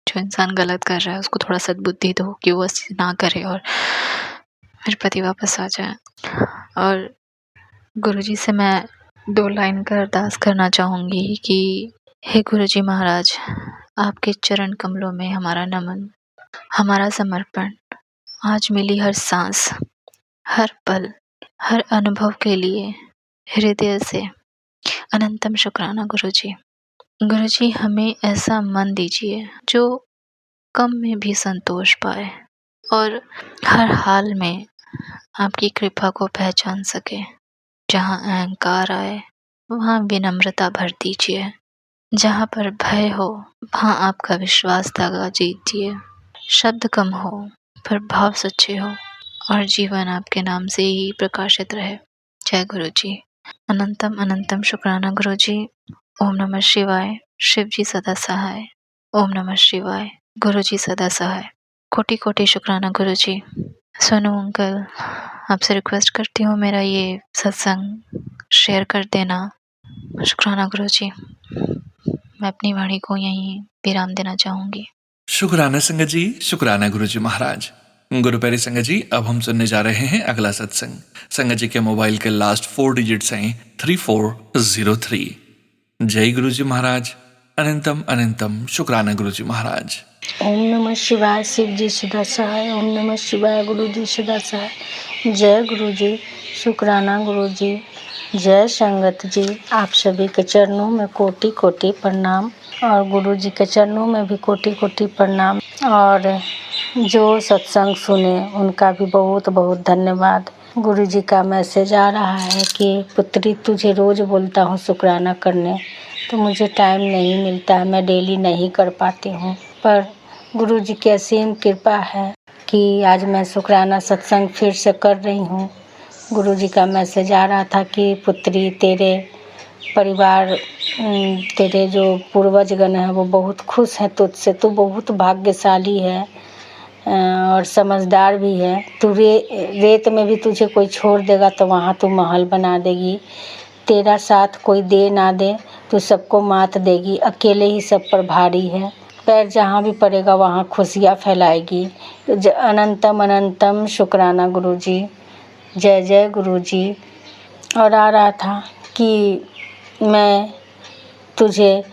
Speaker 4: जो इंसान गलत कर रहा है उसको थोड़ा सद्बुद्धि दो कि वो ऐसे ना करे और मेरे पति वापस आ जाएँ। और गुरुजी से मैं 2 लाइन का अरदास करना चाहूँगी कि हे गुरुजी महाराज, आपके चरण कमलों में हमारा नमन, हमारा समर्पण। आज मिली हर सांस, हर पल, हर अनुभव के लिए हृदय से अनंतम शुक्राना गुरुजी। गुरुजी, हमें ऐसा मन दीजिए जो कम में भी संतोष पाए और हर हाल में आपकी कृपा को पहचान सके। जहाँ अहंकार आए वहाँ विनम्रता भर दीजिए, जहाँ पर भय हो वहाँ आपका विश्वास धागा दीजिए। शब्द कम हो पर भाव सच्चे हो और जीवन आपके नाम से ही प्रकाशित रहे। जय गुरुजी। अनंतम अनंतम शुक्राना गुरुजी। ओम नमः शिवाय। शिव जी सदा सहाय। ओम नमः शिवाय। गुरुजी सदा सहाय। कोटि कोटि शुक्राना गुरुजी। सोनू अंकल, आपसे रिक्वेस्ट करती हूँ मेरा ये सत्संग शेयर कर देना। शुक्राना गुरुजी। मैं अपनी वाणी को यहीं विराम देना चाहूँगी।
Speaker 1: शुक्राना संगत जी, शुक्राना गुरुजी महाराज। गुरु प्यारे संगत जी, अब हम सुनने जा रहे हैं अगला सत्संग। संगत जी के मोबाइल के लास्ट 4 डिजिट्स हैं 3403। जय गुरुजी महाराज। अनंतम अनंतम शुक्राना गुरुजी महाराज।
Speaker 5: ओम नमः शिवाय। शिव जी सदा सहाय। ओम नमः शिवाय। गुरु जी सदा सहाय। जय गुरु जी। शुक्राना गुरु जी। जय संगत जी। आप सभी के चरणों में कोटि कोटि प्रणाम और गुरु जी के चरणों में भी कोटि कोटि प्रणाम। और जो सत्संग सुने उनका भी बहुत बहुत धन्यवाद। गुरु जी का मैसेज आ रहा है कि पुत्री, तुझे रोज़ बोलता हूँ शुक्राना करने, तो मुझे टाइम नहीं मिलता है, मैं डेली नहीं कर पाती हूँ। पर गुरु जी की असीम कृपा है कि आज मैं शुक्राना सत्संग फिर से कर रही हूँ। गुरु जी का मैसेज आ रहा था कि पुत्री, तेरे परिवार, तेरे जो पूर्वजगण हैं वो बहुत खुश हैं तुझसे, तू बहुत भाग्यशाली है और समझदार भी है। तू रेत में भी तुझे कोई छोड़ देगा तो वहाँ तू महल बना देगी। तेरा साथ कोई दे ना दे, तू सबको मात देगी, अकेले ही सब पर भारी है। पैर जहाँ भी पड़ेगा वहाँ खुशियाँ फैलाएगी। अनंतम अनंतम शुक्राना गुरुजी। जय जय गुरुजी। और आ रहा था कि मैं तुझे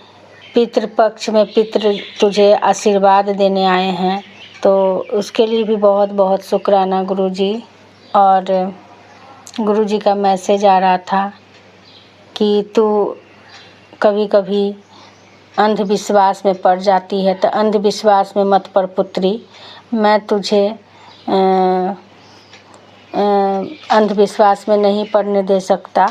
Speaker 5: पितृपक्ष में तुझे आशीर्वाद देने आए हैं, तो उसके लिए भी बहुत बहुत शुक्राना गुरुजी। और गुरुजी का मैसेज आ रहा था कि तू कभी कभी अंधविश्वास में पड़ जाती है, तो अंधविश्वास में मत पड़ पुत्री। मैं तुझे अंधविश्वास में नहीं पड़ने दे सकता।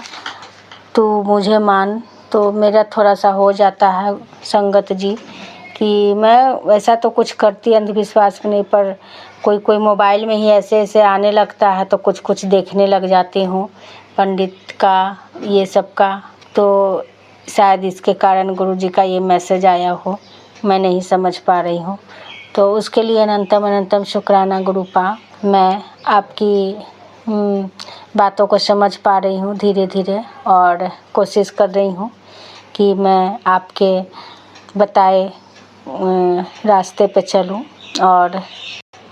Speaker 5: तू मुझे मान। तो मेरा थोड़ा सा हो जाता है संगत जी कि मैं वैसा तो कुछ करती अंधविश्वास में नहीं, पर कोई कोई मोबाइल में ही ऐसे ऐसे आने लगता है तो कुछ कुछ देखने लग जाती हूँ पंडित का ये सब का। तो शायद इसके कारण गुरुजी का ये मैसेज आया हो, मैं नहीं समझ पा रही हूँ। तो उसके लिए अनंतम अनंतम शुक्राना गुरुपा। मैं आपकी बातों को समझ पा रही हूँ धीरे धीरे, और कोशिश कर रही हूँ कि मैं आपके बताए रास्ते पे चलूँ और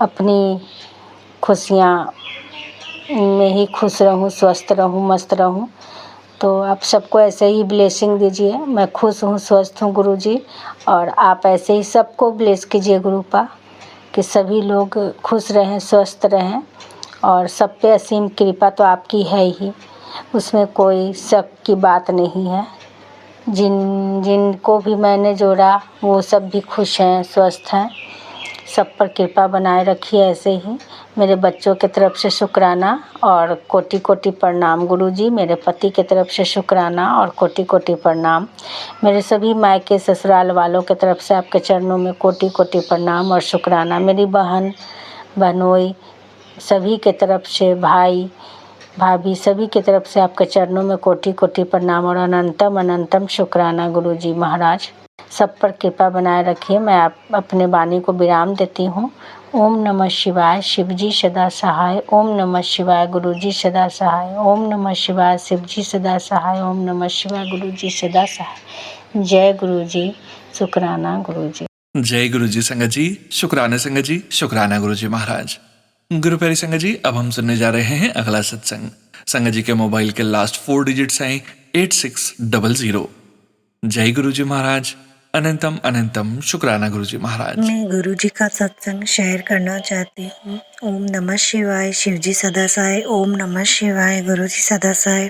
Speaker 5: अपनी खुशियाँ में ही खुश रहूँ, स्वस्थ रहूँ, मस्त रहूँ। तो आप सबको ऐसे ही ब्लेसिंग दीजिए। मैं खुश हूँ, स्वस्थ हूँ गुरुजी, और आप ऐसे ही सबको ब्लेस कीजिए गुरुपा कि सभी लोग खुश रहें, स्वस्थ रहें, और सब पे असीम कृपा तो आपकी है ही, उसमें कोई शक की बात नहीं है। जिनको भी मैंने जोड़ा वो सब भी खुश हैं, स्वस्थ हैं। सब पर कृपा बनाए रखिए ऐसे ही। मेरे बच्चों की तरफ से शुक्राना और कोटि कोटि प्रणाम गुरुजी। मेरे पति की तरफ से शुक्राना और कोटि कोटि प्रणाम। मेरे सभी मायके ससुराल वालों की तरफ से आपके चरणों में कोटि कोटि प्रणाम और शुक्राना। मेरी बहन बहनोई सभी के तरफ से, भाई भाभी सभी की तरफ से आपके चरणों में कोटि कोटि प्रणाम और अनंतम अनंतम शुक्राना गुरुजी महाराज। सब पर कृपा बनाए रखिए। मैं अपने वाणी को विराम देती हूँ। ओम नमः शिवाय, शिवजी सदा सहाय। ओम नमः शिवाय, गुरुजी सदा सहाय। ओम नमः शिवाय, शिवजी सदा सहाय। ओम नमः शिवाय, गुरुजी सदा सहाय। जय गुरुजी, शुक्राना गुरुजी।
Speaker 1: जय गुरु जी संगत जी, शुक्राना संगत जी, शुक्राना गुरु जी महाराज। गुरु प्यारी संगत जी, अब हम सुनने जा रहे हैं अगला सत्संग। संगत जी के मोबाइल के लास्ट 4 डिजिट्स हैं 8600। जय गुरु जी महाराज, अनंतम अनंतम शुक्राना गुरु जी महाराज।
Speaker 6: मैं गुरु जी का सत्संग शेयर करना चाहती हूँ। ओम नमः शिवाय, शिवजी सदा सहाय। ओम नमः शिवाय, गुरु जी सदा सहाय।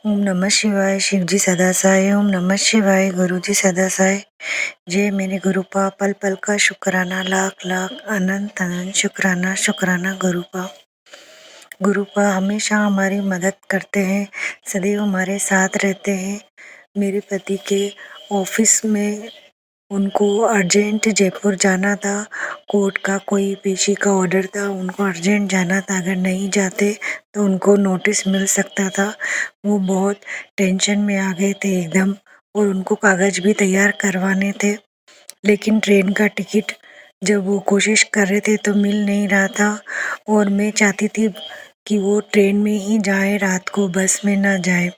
Speaker 6: ओम नमः शिवाय, शिवजी सदा सहाय। ओम नमः शिवाय, गुरु जी सदा सहाय। जय मेरे गुरुपा, पल पल का शुक्राना, लाख लाख अनंत अनंत शुक्राना शुक्राना गुरुपा। गुरुपा हमेशा हमारी मदद करते हैं, सदैव हमारे साथ रहते हैं। मेरे पति के ऑफिस में उनको अर्जेंट जयपुर जाना था, कोर्ट का कोई पेशी का ऑर्डर था, उनको अर्जेंट जाना था। अगर नहीं जाते तो उनको नोटिस मिल सकता था। वो बहुत टेंशन में आ गए थे एकदम, और उनको कागज़ भी तैयार करवाने थे। लेकिन ट्रेन का टिकट जब वो कोशिश कर रहे थे तो मिल नहीं रहा था, और मैं चाहती थी कि वो ट्रेन में ही जाए, रात को बस में ना जाए।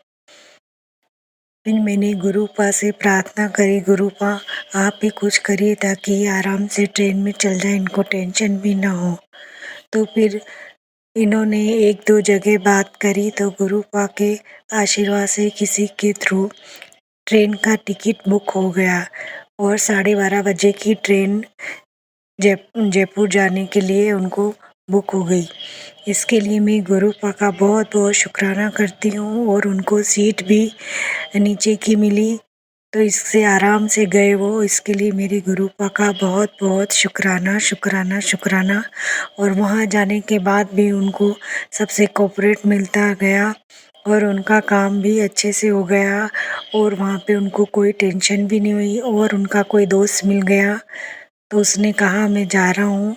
Speaker 6: फिर मैंने गुरुपा से प्रार्थना करी, गुरुपा आप भी कुछ करिए ताकि ये आराम से ट्रेन में चल जाए, इनको टेंशन भी ना हो। तो फिर इन्होंने 1-2 जगह बात करी, तो गुरुपा के आशीर्वाद से किसी के थ्रू ट्रेन का टिकट बुक हो गया, और 12:30 बजे की ट्रेन जयपुर जाने के लिए उनको बुक हो गई। इसके लिए मैं गुरुपा का बहुत बहुत शुक्राना करती हूँ, और उनको सीट भी नीचे की मिली तो इससे आराम से गए वो। इसके लिए मेरे गुरुपा का बहुत बहुत शुक्राना शुक्राना शुक्राना। और वहाँ जाने के बाद भी उनको सबसे कोऑपरेट मिलता गया, और उनका काम भी अच्छे से हो गया, और वहाँ पे उनको कोई टेंशन भी नहीं हुई। और उनका कोई दोस्त मिल गया तो उसने कहा मैं जा रहा हूँ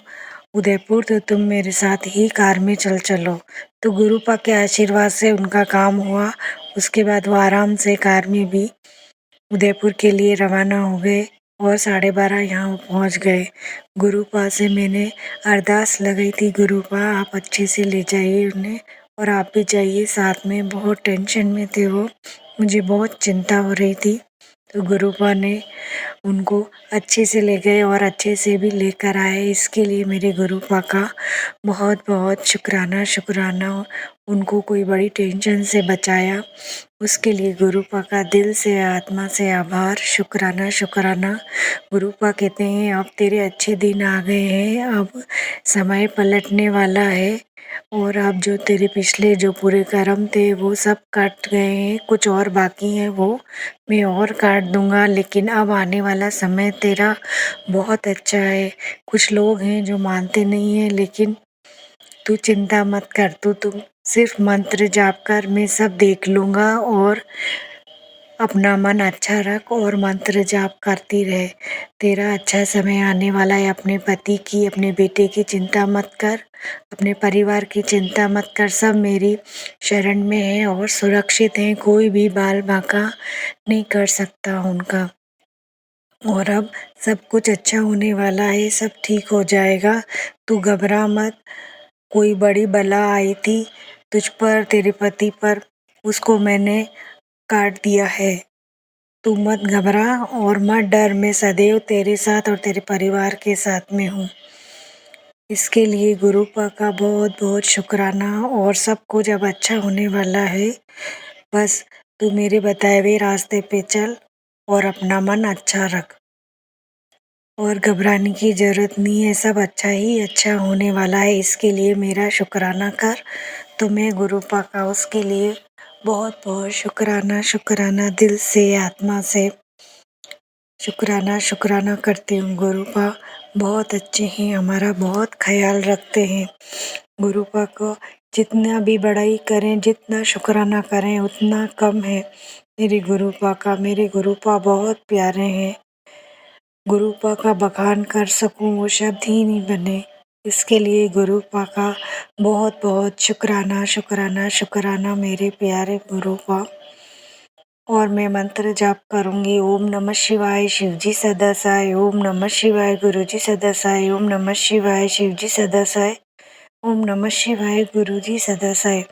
Speaker 6: उदयपुर, तो तुम मेरे साथ ही कार में चलो। तो गुरुपा के आशीर्वाद से उनका काम हुआ। उसके बाद वो आराम से कार में भी उदयपुर के लिए रवाना हो गए, और 12:30 यहाँ पहुँच गए। गुरुपा से मैंने अरदास लगाई थी, गुरुपा आप अच्छे से ले जाइए उन्हें, और आप भी जाइए साथ में। बहुत टेंशन में थे वो, मुझे बहुत चिंता हो रही थी। तो गुरुपा ने उनको अच्छे से ले गए और अच्छे से भी लेकर आए। इसके लिए मेरे गुरुपा का बहुत बहुत शुक्राना। उनको कोई बड़ी टेंशन से बचाया, उसके लिए गुरुपा का दिल से आत्मा से आभार। शुक्राना। गुरुपा कहते हैं अब तेरे अच्छे दिन आ गए हैं, अब समय पलटने वाला है और अब जो तेरे पिछले जो पूरे कर्म थे वो सब कट गए हैं, कुछ और बाकी हैं वो मैं और काट दूंगा, लेकिन अब आने वाला समय तेरा बहुत अच्छा है। कुछ लोग हैं जो मानते नहीं हैं, लेकिन तू चिंता मत कर, तू सिर्फ मंत्र जाप कर, मैं सब देख लूँगा और अपना मन अच्छा रख और मंत्र जाप करती रहे। तेरा अच्छा समय आने वाला है। अपने पति की, अपने बेटे की चिंता मत कर, अपने परिवार की चिंता मत कर, सब मेरी शरण में है और सुरक्षित हैं, कोई भी बाल बांका नहीं कर सकता उनका। और अब सब कुछ अच्छा होने वाला है, सब ठीक हो जाएगा, तू घबरा मत। कोई बड़ी बला आई थी तुझ पर, तेरे पति पर, उसको मैंने काट दिया है। तू मत घबरा और मत डर, मैं सदैव तेरे साथ और तेरे परिवार के साथ में हूँ। इसके लिए गुरुपा का बहुत बहुत शुक्राना और सब कुछ अब अच्छा होने वाला है। बस तू मेरे बताए हुए रास्ते पे चल और अपना मन अच्छा रख और घबराने की ज़रूरत नहीं है, सब अच्छा ही अच्छा होने वाला है। इसके लिए मेरा शुक्राना कर। तो मैं गुरुपा का उसके लिए बहुत बहुत शुक्राना दिल से आत्मा से शुक्राना करती हूँ। गुरुपा बहुत अच्छे हैं, हमारा बहुत ख्याल रखते हैं। गुरुपा को जितना भी बड़ाई करें, जितना शुक्राना करें उतना कम है। मेरे गुरुपा बहुत प्यारे हैं। गुरुपा का बखान कर सकूं वो शब्द ही नहीं बने। इसके लिए गुरुपा का बहुत बहुत शुक्राना मेरे प्यारे गुरुपा। और मैं मंत्र जाप करूंगी। ओम नमः शिवाय शिवजी सदा साय, ओम नमः शिवाय गुरुजी सदा साय, ओम नमः शिवाय शिवजी सदा साय, ओम नमः शिवाय गुरुजी सदा साय।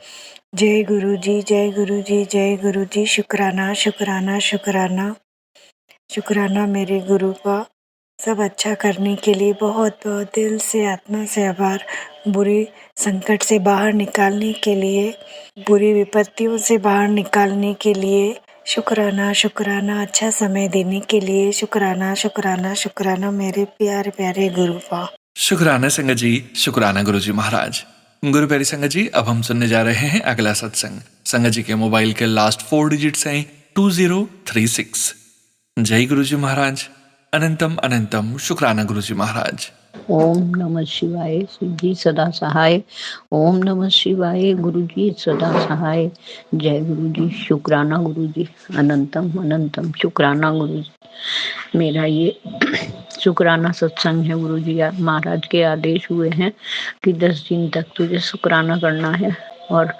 Speaker 6: जय गुरुजी जय गुरुजी जय गुरुजी। शुक्राना मेरे गुरुपा। सब अच्छा करने के लिए बहुत बहुत दिल से आत्मा से आभार। बुरे संकट से बाहर निकालने के लिए, बुरी विपत्तियों से बाहर निकालने के लिए शुक्राना। अच्छा समय देने के लिए शुक्राना मेरे प्यारे प्यारे गुरुपा।
Speaker 1: शुक्राना संगत जी, शुक्राना गुरुजी महाराज। गुरु प्यारी संगत जी, अब हम सुनने जा रहे हैं अगला सत्संग। संगत जी के मोबाइल के लास्ट 4 डिजिट्स हैं 2036। जय गुरुजी महाराज। अनंतम शुक्राना गुरुजी महाराज।
Speaker 7: ओम नमः शिवाय शिवजी सदा सहाय। ओम नमः शिवाय गुरुजी सदा सहाय। जय गुरुजी। शुक्राना गुरुजी। अनंतम शुक्राना गुरुजी। मेरा ये शुक्राना सत्संग है गुरुजी। महाराज के आदेश हुए हैं कि 10 दिन तक तुझे शुक्राना करना है और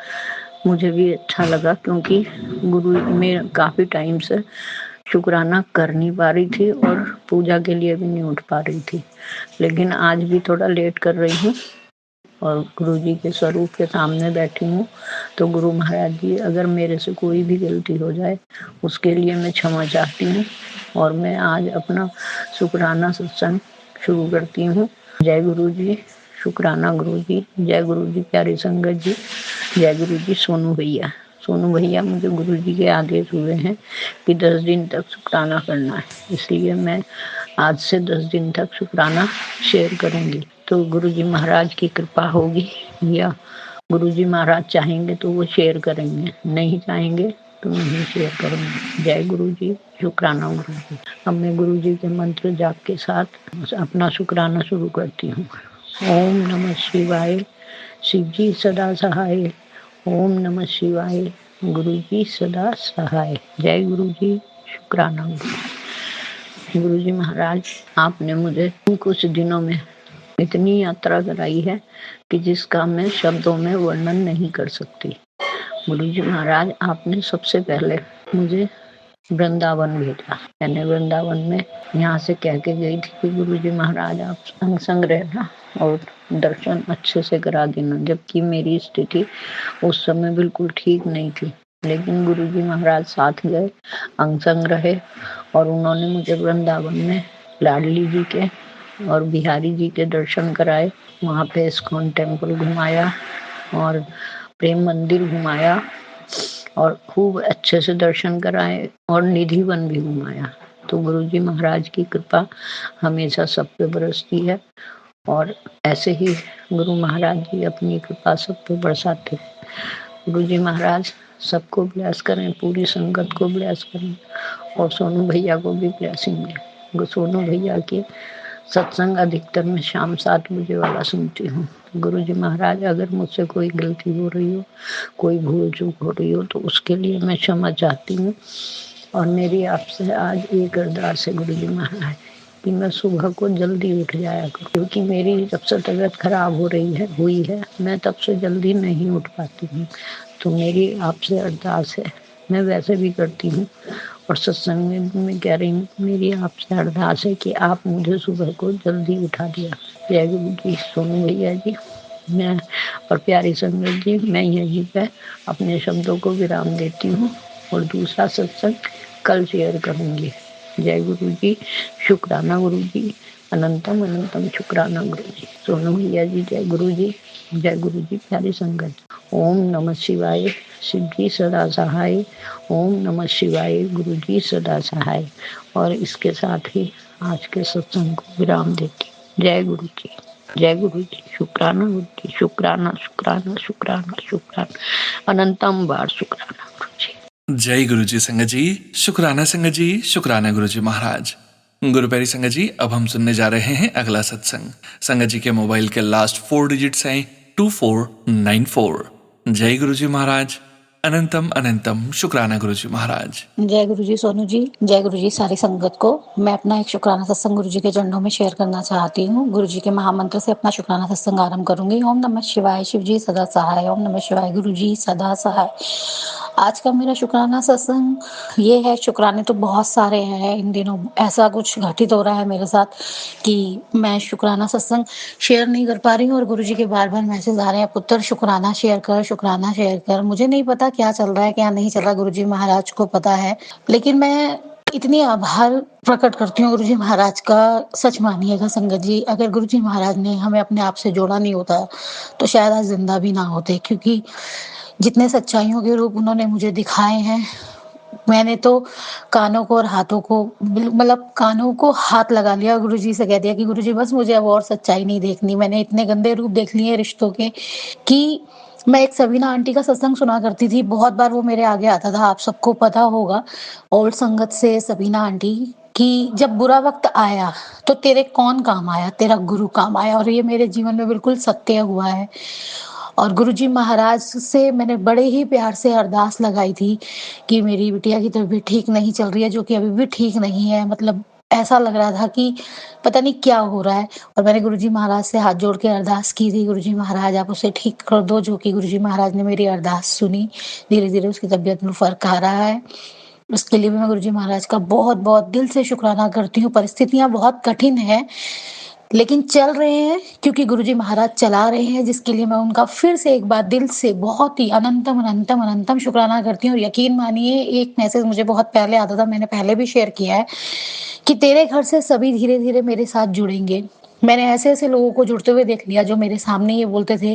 Speaker 7: मुझे भी अच्छा लगा, क्योंकि गुरु में काफ़ी टाइम से शुक्राना कर नहीं पा रही थी और पूजा के लिए भी नहीं उठ पा रही थी, लेकिन आज भी थोड़ा लेट कर रही हूँ और गुरुजी के स्वरूप के सामने बैठी हूँ। तो गुरु महाराज जी, अगर मेरे से कोई भी गलती हो जाए उसके लिए मैं क्षमा चाहती हूँ और मैं आज अपना शुक्राना सत्संग शुरू करती हूँ। जय गुरु जी। शुक्राना गुरु जी। जय गुरु जी प्यारी संगत जी। जय गुरु जी। सोनू भैया मुझे गुरु जी के आदेश हुए हैं कि 10 दिन तक शुक्राना करना है, इसलिए मैं आज से 10 दिन तक शुक्राना शेयर करूंगी। तो गुरु जी महाराज की कृपा होगी या गुरु जी महाराज चाहेंगे तो वो शेयर करेंगे, नहीं चाहेंगे तो नहीं शेयर करूंगी। जय गुरु जी। शुक्राना गुरु जी। अब मैं गुरु जी के मंत्र जाप के साथ अपना शुक्राना शुरू करती हूँ। ओम नमः शिवाय शिवजी सदा सहाय। ओम नमः शिवाय गुरुजी सदा सहाय। जय गुरुजी। शुक्राना गुरुजी महाराज, आपने मुझे कुछ दिनों में इतनी यात्रा कराई है कि जिसका मैं शब्दों में वर्णन नहीं कर सकती। गुरुजी महाराज, आपने सबसे पहले मुझे वृंदावन भेजा। मैंने वृंदावन में यहाँ से कह के गई थी कि गुरुजी महाराज आप संग रहना और दर्शन अच्छे से करा देना, जबकि मेरी स्थिति उस समय बिल्कुल ठीक नहीं थी, लेकिन गुरुजी महाराज साथ गए, अंग संग रहे और उन्होंने मुझे वृंदावन में लाडली जी के और बिहारी जी के दर्शन कराए। वहाँ पे इस्कॉन टेम्पल घुमाया और प्रेम मंदिर घुमाया और खूब अच्छे से दर्शन कराए और निधि वन भी घुमाया। तो गुरुजी महाराज की कृपा हमेशा सब पे बरसती है और ऐसे ही गुरु महाराज जी अपनी कृपा सब पे बरसाते हैं। गुरुजी महाराज सबको ब्लेस करें, पूरी संगत को ब्लेस करें और सोनू भैया को भी ब्लेसिंग दें। सोनू भैया के सत्संग अधिकतर मैं शाम 7 बजे वाला सुनती हूँ। गुरुजी महाराज अगर मुझसे कोई गलती हो रही हो, कोई भूल चूक हो रही हो तो उसके लिए मैं क्षमा चाहती हूँ। और मेरी आपसे आज एक अरदास है गुरुजी महाराज कि मैं सुबह को जल्दी उठ जाया करूँ, क्योंकि मेरी जब से तबीयत खराब हुई है मैं तब से जल्दी नहीं उठ पाती हूँ। तो मेरी आपसे अरदास है, मैं वैसे भी करती हूँ और सत्संग में भी मैं कह रही हूँ, मेरी आपसे अरदास है कि आप मुझे सुबह को जल्दी उठा दिया। जय गुरु जी। सोनू भैया जी, मैं और प्यारी संगत जी, मैं यहीं पे अपने शब्दों को विराम देती हूँ और दूसरा सत्संग कल शेयर करूँगी। जय गुरु जी। शुक्राना गुरु जी, अनंतम अनंतम शुक्राना गुरु जी। सोनू भैया जी, जय गुरु जी। जय गुरु जी। प्यारी संगत, ओम नमः शिवाय। शिव जी सदा सहाय। ओम नमः शिवाय। गुरु जी सदा सहाय। और इसके साथ ही आज के सत्संग को विराम देती हूँ। जय गुरु जी। जय गुरु जी। शुक्राना गुरु जी। शुक्राना शुक्राना शुक्राना शुक्राना अनंतम बार शुक्राना गुरु जी।
Speaker 1: जय गुरु जी संगत जी, शुक्राना संगत जी, शुक्राना गुरु जी महाराज। गुरु प्यारी संगत जी, अब हम सुनने जा रहे हैं अगला सत्संग। संगत जी के मोबाइल के लास्ट 4 डिजिट्स हैं 2494। जय गुरु जी महाराज। अनंतम अनंतम शुक्राना गुरु जी महाराज।
Speaker 8: जय गुरु जी सोनू जी, जय गुरु जी सारी संगत को। मैं अपना एक शुक्राना सत्संग गुरु जी के चरणों में शेयर करना चाहती हूँ। गुरु जी के महामंत्र से अपना शुक्राना सत्संग आरंभ करूंगी। ओम नमः शिवाय। शिव जी सदा सहाय। ओम नमः शिवाय। गुरु जी सदा सहाय। आज का मेरा शुक्राना सत्संग ये है, शुक्राने तो बहुत सारे हैं, इन दिनों ऐसा कुछ घटित हो रहा है मेरे साथ कि मैं शुक्राना सत्संग शेयर नहीं कर पा रही हूँ और गुरुजी के बार बार मैसेज आ रहे हैं, पुत्र शुक्राना शेयर कर, शुक्राना शेयर कर। मुझे नहीं पता क्या चल रहा है क्या नहीं चल रहा, गुरुजी महाराज को पता है, लेकिन मैं इतनी आभार प्रकट करती हूँ गुरुजी महाराज का। सच मानिएगा संगत जी, अगर गुरुजी महाराज ने हमें अपने आप से जोड़ा नहीं होता तो शायद आज जिंदा भी ना होते, क्योंकि जितने सच्चाइयों के रूप उन्होंने मुझे दिखाए हैं, मैंने तो कानों को और हाथों को मतलब कानों को हाथ लगा लिया, गुरुजी से कह दिया कि गुरुजी बस मुझे अब और सच्चाई नहीं देखनी। मैंने इतने गंदे रूप देख लिए रिश्तों के कि मैं एक सबीना आंटी का सत्संग सुना करती थी, बहुत बार वो मेरे आगे आता था, आप सबको पता होगा ओल्ड संगत से सबीना आंटी, कि जब बुरा वक्त आया तो तेरे कौन काम आया, तेरा गुरु काम आया। और ये मेरे जीवन में बिल्कुल सत्य हुआ है। और गुरुजी महाराज से मैंने बड़े ही प्यार से अरदास लगाई थी कि मेरी बिटिया की तबीयत ठीक नहीं चल रही है, जो कि अभी भी ठीक नहीं है। मतलब ऐसा लग रहा था कि पता नहीं क्या हो रहा है। और मैंने गुरुजी महाराज से हाथ जोड़ के अरदास की थी, गुरुजी महाराज आप उसे ठीक कर दो, जो कि गुरुजी महाराज ने मेरी अरदास सुनी। धीरे धीरे उसकी तबीयत में फर्क आ रहा है। उसके लिए भी मैं गुरुजी महाराज का बहुत बहुत दिल से शुक्राना करती हूँ। परिस्थितियां बहुत कठिन है लेकिन चल रहे हैं, क्योंकि गुरुजी महाराज चला रहे हैं, जिसके लिए मैं उनका फिर से एक बार दिल से बहुत ही अनंतम अनंतम अनंतम शुक्राना करती हूँ। और यकीन मानिए, एक मैसेज मुझे बहुत पहले आता था, मैंने पहले भी शेयर किया है कि तेरे घर से सभी धीरे धीरे मेरे साथ जुड़ेंगे। मैंने ऐसे ऐसे लोगों को जुड़ते हुए देख लिया जो मेरे सामने ये बोलते थे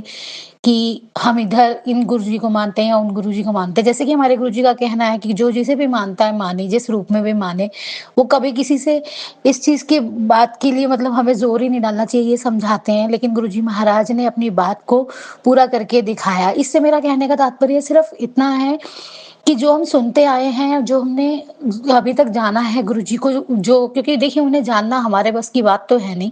Speaker 8: कि हम इधर इन गुरुजी को मानते हैं या उन गुरुजी को मानते हैं। जैसे कि हमारे गुरुजी का कहना है कि जो जिसे भी मानता है माने, जिस रूप में भी माने। वो कभी किसी से इस चीज की बात के लिए मतलब हमें जोर ही नहीं डालना चाहिए, ये समझाते हैं। लेकिन गुरुजी महाराज ने अपनी बात को पूरा करके दिखाया। इससे मेरा कहने का तात्पर्य सिर्फ इतना है कि जो हम सुनते आए हैं, जो हमने अभी तक जाना है गुरुजी को, जो क्योंकि देखिए उन्हें जानना हमारे बस की बात तो है नहीं,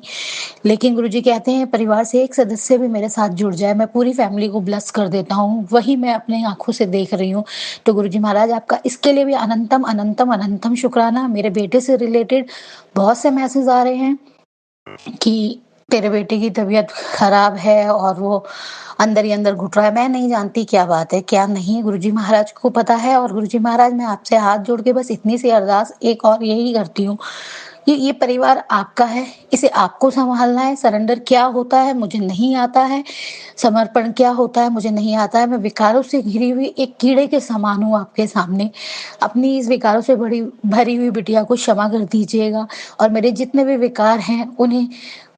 Speaker 8: लेकिन गुरुजी कहते हैं परिवार से एक सदस्य भी मेरे साथ जुड़ जाए, मैं पूरी फैमिली को ब्लेस कर देता हूँ। वही मैं अपने आंखों से देख रही हूँ। तो गुरुजी महाराज आपका इसके लिए भी अनंतम अनंतम अनंतम शुक्राना। मेरे बेटे से रिलेटेड बहुत से मैसेज आ रहे हैं कि तेरे बेटे की तबीयत खराब है और वो अंदर ही अंदर घुट रहा है। मैं नहीं जानती क्या बात है क्या नहीं, गुरुजी महाराज को पता है। और गुरुजी महाराज, मैं आपसे हाथ जोड़ के बस इतनी सी अरदास एक और यही करती हूँ ये परिवार आपका है, इसे आपको सँभालना है। सरेंडर क्या होता है मुझे नहीं आता है, समर्पण क्या होता है मुझे नहीं आता है। मैं विकारों से घिरी हुई एक कीड़े के समान हूँ आपके सामने। अपनी इस विकारों से भरी हुई बिटिया को क्षमा कर दीजिएगा और मेरे जितने भी विकार हैं उन्हें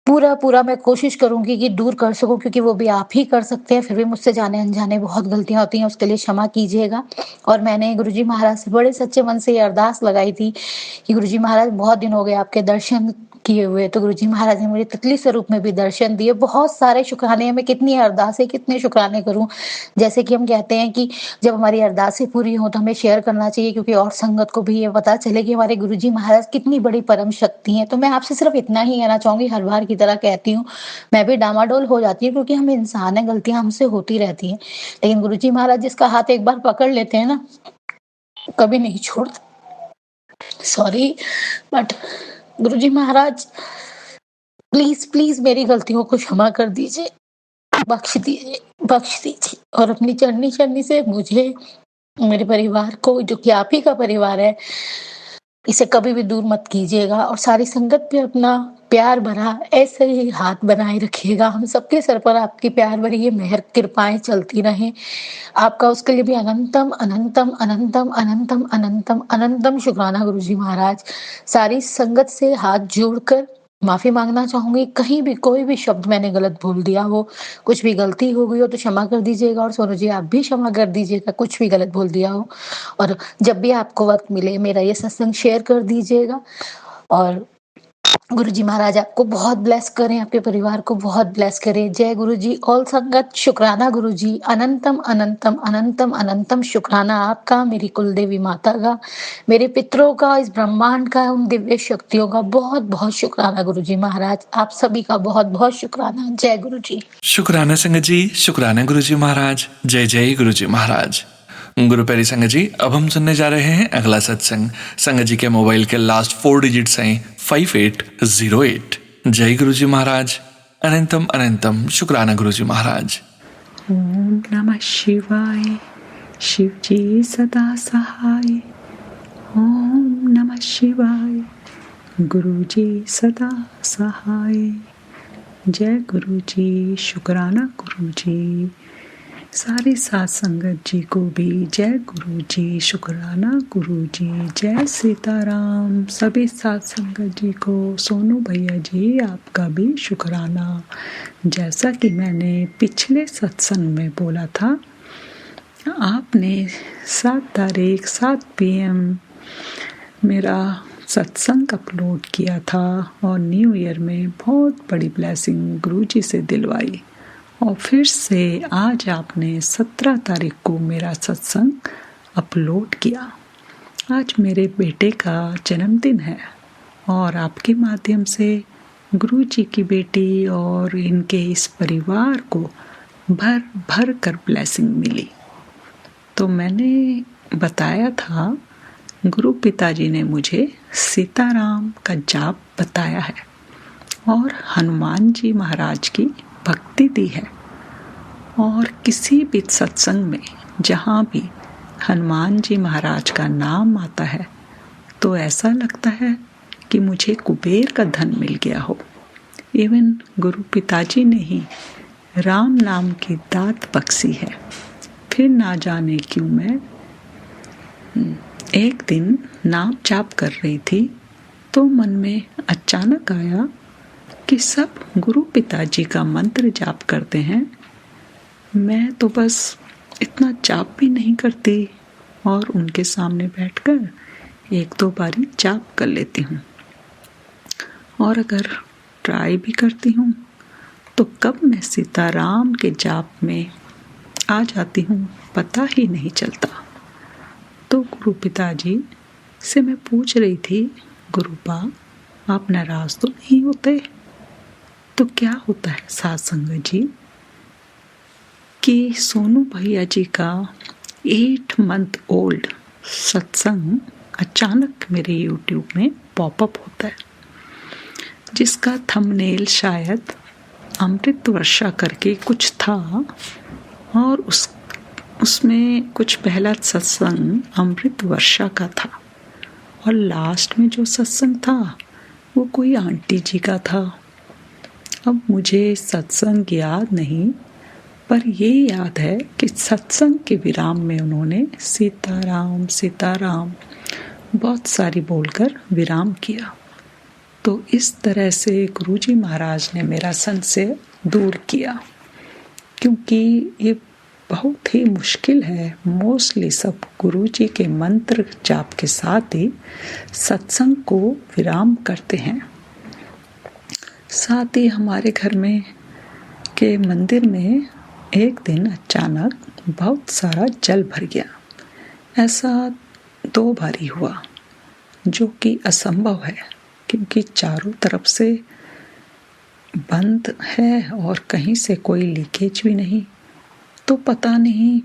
Speaker 8: पूरा मैं कोशिश करूँगी कि दूर कर सकूँ, क्योंकि वो भी आप ही कर सकते हैं। फिर भी मुझसे जाने-अनजाने बहुत गलतियाँ होती हैं, उसके लिए क्षमा कीजिएगा। और मैंने गुरुजी महाराज से बड़े सच्चे मन से ये अरदास लगाई थी कि गुरुजी महाराज बहुत दिन हो गए आपके दर्शन किए हुए, तो गुरुजी महाराज ने मुझे तितली स्वरूप में भी दर्शन दिए। बहुत सारे शुक्राने हैं, मैं कितनी अरदासें, कितने शुक्राने करूँ। जैसे कि हम कहते हैं कि जब हमारी अरदासें पूरी हों तो हमें शेयर करना चाहिए, क्योंकि और संगत को भी ये पता चले कि हमारे गुरुजी महाराज कितनी बड़ी परम शक्ति हैं। तो मैं आपसे सिर्फ इतना ही कहना चाहूँगी, हर बार की तरह कहती हूँ, मैं भी डामाडोल हो जाती हूँ, क्योंकि हम इंसान हैं, गलतियाँ हमसे होती रहती हैं। लेकिन गुरुजी महाराज जिसका हाथ एक बार पकड़ लेते हैं ना, कभी नहीं छोड़ते। Sorry, but Guruji Maharaj please मेरी गलतियों को क्षमा कर दीजिए, बख्श दीजिए और अपनी चरनी से मुझे, मेरे परिवार को, जो कि आप ही का परिवार है, इसे कभी भी दूर मत कीजिएगा। और सारी संगत पे अपना प्यार भरा ऐसे ही हाथ बनाए रखिएगा। हम सबके सर पर आपकी प्यार भरी ये मेहर कृपाएं चलती रहें। आपका उसके लिए भी अनंतम अनंतम अनंतम अनंतम अनंतम अनंतम शुक्राना गुरुजी महाराज। सारी संगत से हाथ जोड़कर माफी मांगना चाहूंगी, कहीं भी कोई भी शब्द मैंने गलत बोल दिया हो, कुछ भी गलती हो गई हो तो क्षमा कर दीजिएगा। और सोनू जी आप भी क्षमा कर दीजिएगा, कुछ भी गलत बोल दिया हो। और जब भी आपको वक्त मिले मेरा ये सत्संग शेयर कर दीजिएगा। और गुरुजी महाराज आपको बहुत ब्लेस करें, आपके परिवार को बहुत ब्लेस करें। जय गुरुजी। ऑल संगत शुक्राना गुरुजी, अनंतम अनंतम अनंतम अनंतम शुक्राना आपका, मेरी कुल देवी माता का, मेरे पितरों का, इस ब्रह्मांड का, उन दिव्य शक्तियों का बहुत बहुत शुक्राना गुरुजी महाराज। आप सभी का बहुत बहुत शुक्राना। जय गुरुजी।
Speaker 1: शुक्राना संगत जी, शुक्राना गुरुजी महाराज। जय जय गुरुजी महाराज। गुरु प्यारी संगत जी, अब हम सुनने जा रहे हैं अगला सत्संग। संगत जी के मोबाइल के लास्ट 4 डिजिट्स हैं 5808। जय गुरुजी महाराज। अनंतम अनंतम शुक्राना गुरुजी महाराज।
Speaker 2: ओम नमः शिवाय, शिव जी सदा सहाय। ओम नमः शिवाय, गुरु जी सदा सहाय। जय गुरु जी, शुक्राना गुरु जी। सारे साथ संगत जी को भी जय गुरु जी, शुक्राना गुरु जी। जय सीताराम। सभी साथ संगत जी को, सोनू भैया जी आपका भी शुक्राना। जैसा कि मैंने पिछले सत्संग में बोला था, आपने 7 तारीख 7 PM मेरा सत्संग अपलोड किया था और न्यू ईयर में बहुत बड़ी ब्लेसिंग गुरुजी से दिलवाई। और फिर से आज आपने 17 तारीख को मेरा सत्संग अपलोड किया। आज मेरे बेटे का जन्मदिन है और आपके माध्यम से गुरुजी की बेटी और इनके इस परिवार को भर भर कर ब्लेसिंग मिली। तो मैंने बताया था, गुरु पिताजी ने मुझे सीताराम का जाप बताया है और हनुमान जी महाराज की भक्ति दी है। और किसी भी सत्संग में जहाँ भी हनुमान जी महाराज का नाम आता है तो ऐसा लगता है कि मुझे कुबेर का धन मिल गया हो। इवन गुरु पिताजी ने ही राम नाम की दात बख्शी है। फिर ना जाने क्यों मैं एक दिन नाम जाप कर रही थी तो मन में अचानक आया कि सब गुरु पिताजी का मंत्र जाप करते हैं, मैं तो बस इतना जाप भी नहीं करती और उनके सामने बैठकर 1-2 बारी जाप कर लेती हूँ। और अगर ट्राई भी करती हूँ तो कब मैं सीताराम के जाप में आ जाती हूँ पता ही नहीं चलता। तो गुरु पिताजी से मैं पूछ रही थी, गुरुपा आप नाराज तो नहीं होते? तो क्या होता है साथ संगत जी कि सोनू भैया जी का 8 मंथ ओल्ड सत्संग अचानक मेरे YouTube में पॉपअप होता है, जिसका थंबनेल शायद अमृत वर्षा करके कुछ था और उसमें कुछ पहला सत्संग अमृत वर्षा का था और लास्ट में जो सत्संग था
Speaker 9: वो कोई आंटी जी का था। अब मुझे सत्संग याद नहीं, पर ये याद है कि सत्संग के विराम में उन्होंने सीताराम सीताराम बहुत सारी बोलकर विराम किया। तो इस तरह से गुरुजी महाराज ने मेरा संशय दूर किया, क्योंकि ये बहुत ही मुश्किल है। मोस्टली सब गुरुजी के मंत्र जाप के साथ ही सत्संग को विराम करते हैं। साथ ही हमारे घर में के मंदिर में एक दिन अचानक बहुत सारा जल भर गया। ऐसा 2 बारी हुआ, जो कि असंभव है, क्योंकि चारों तरफ से बंद है और कहीं से कोई लीकेज भी नहीं। तो पता नहीं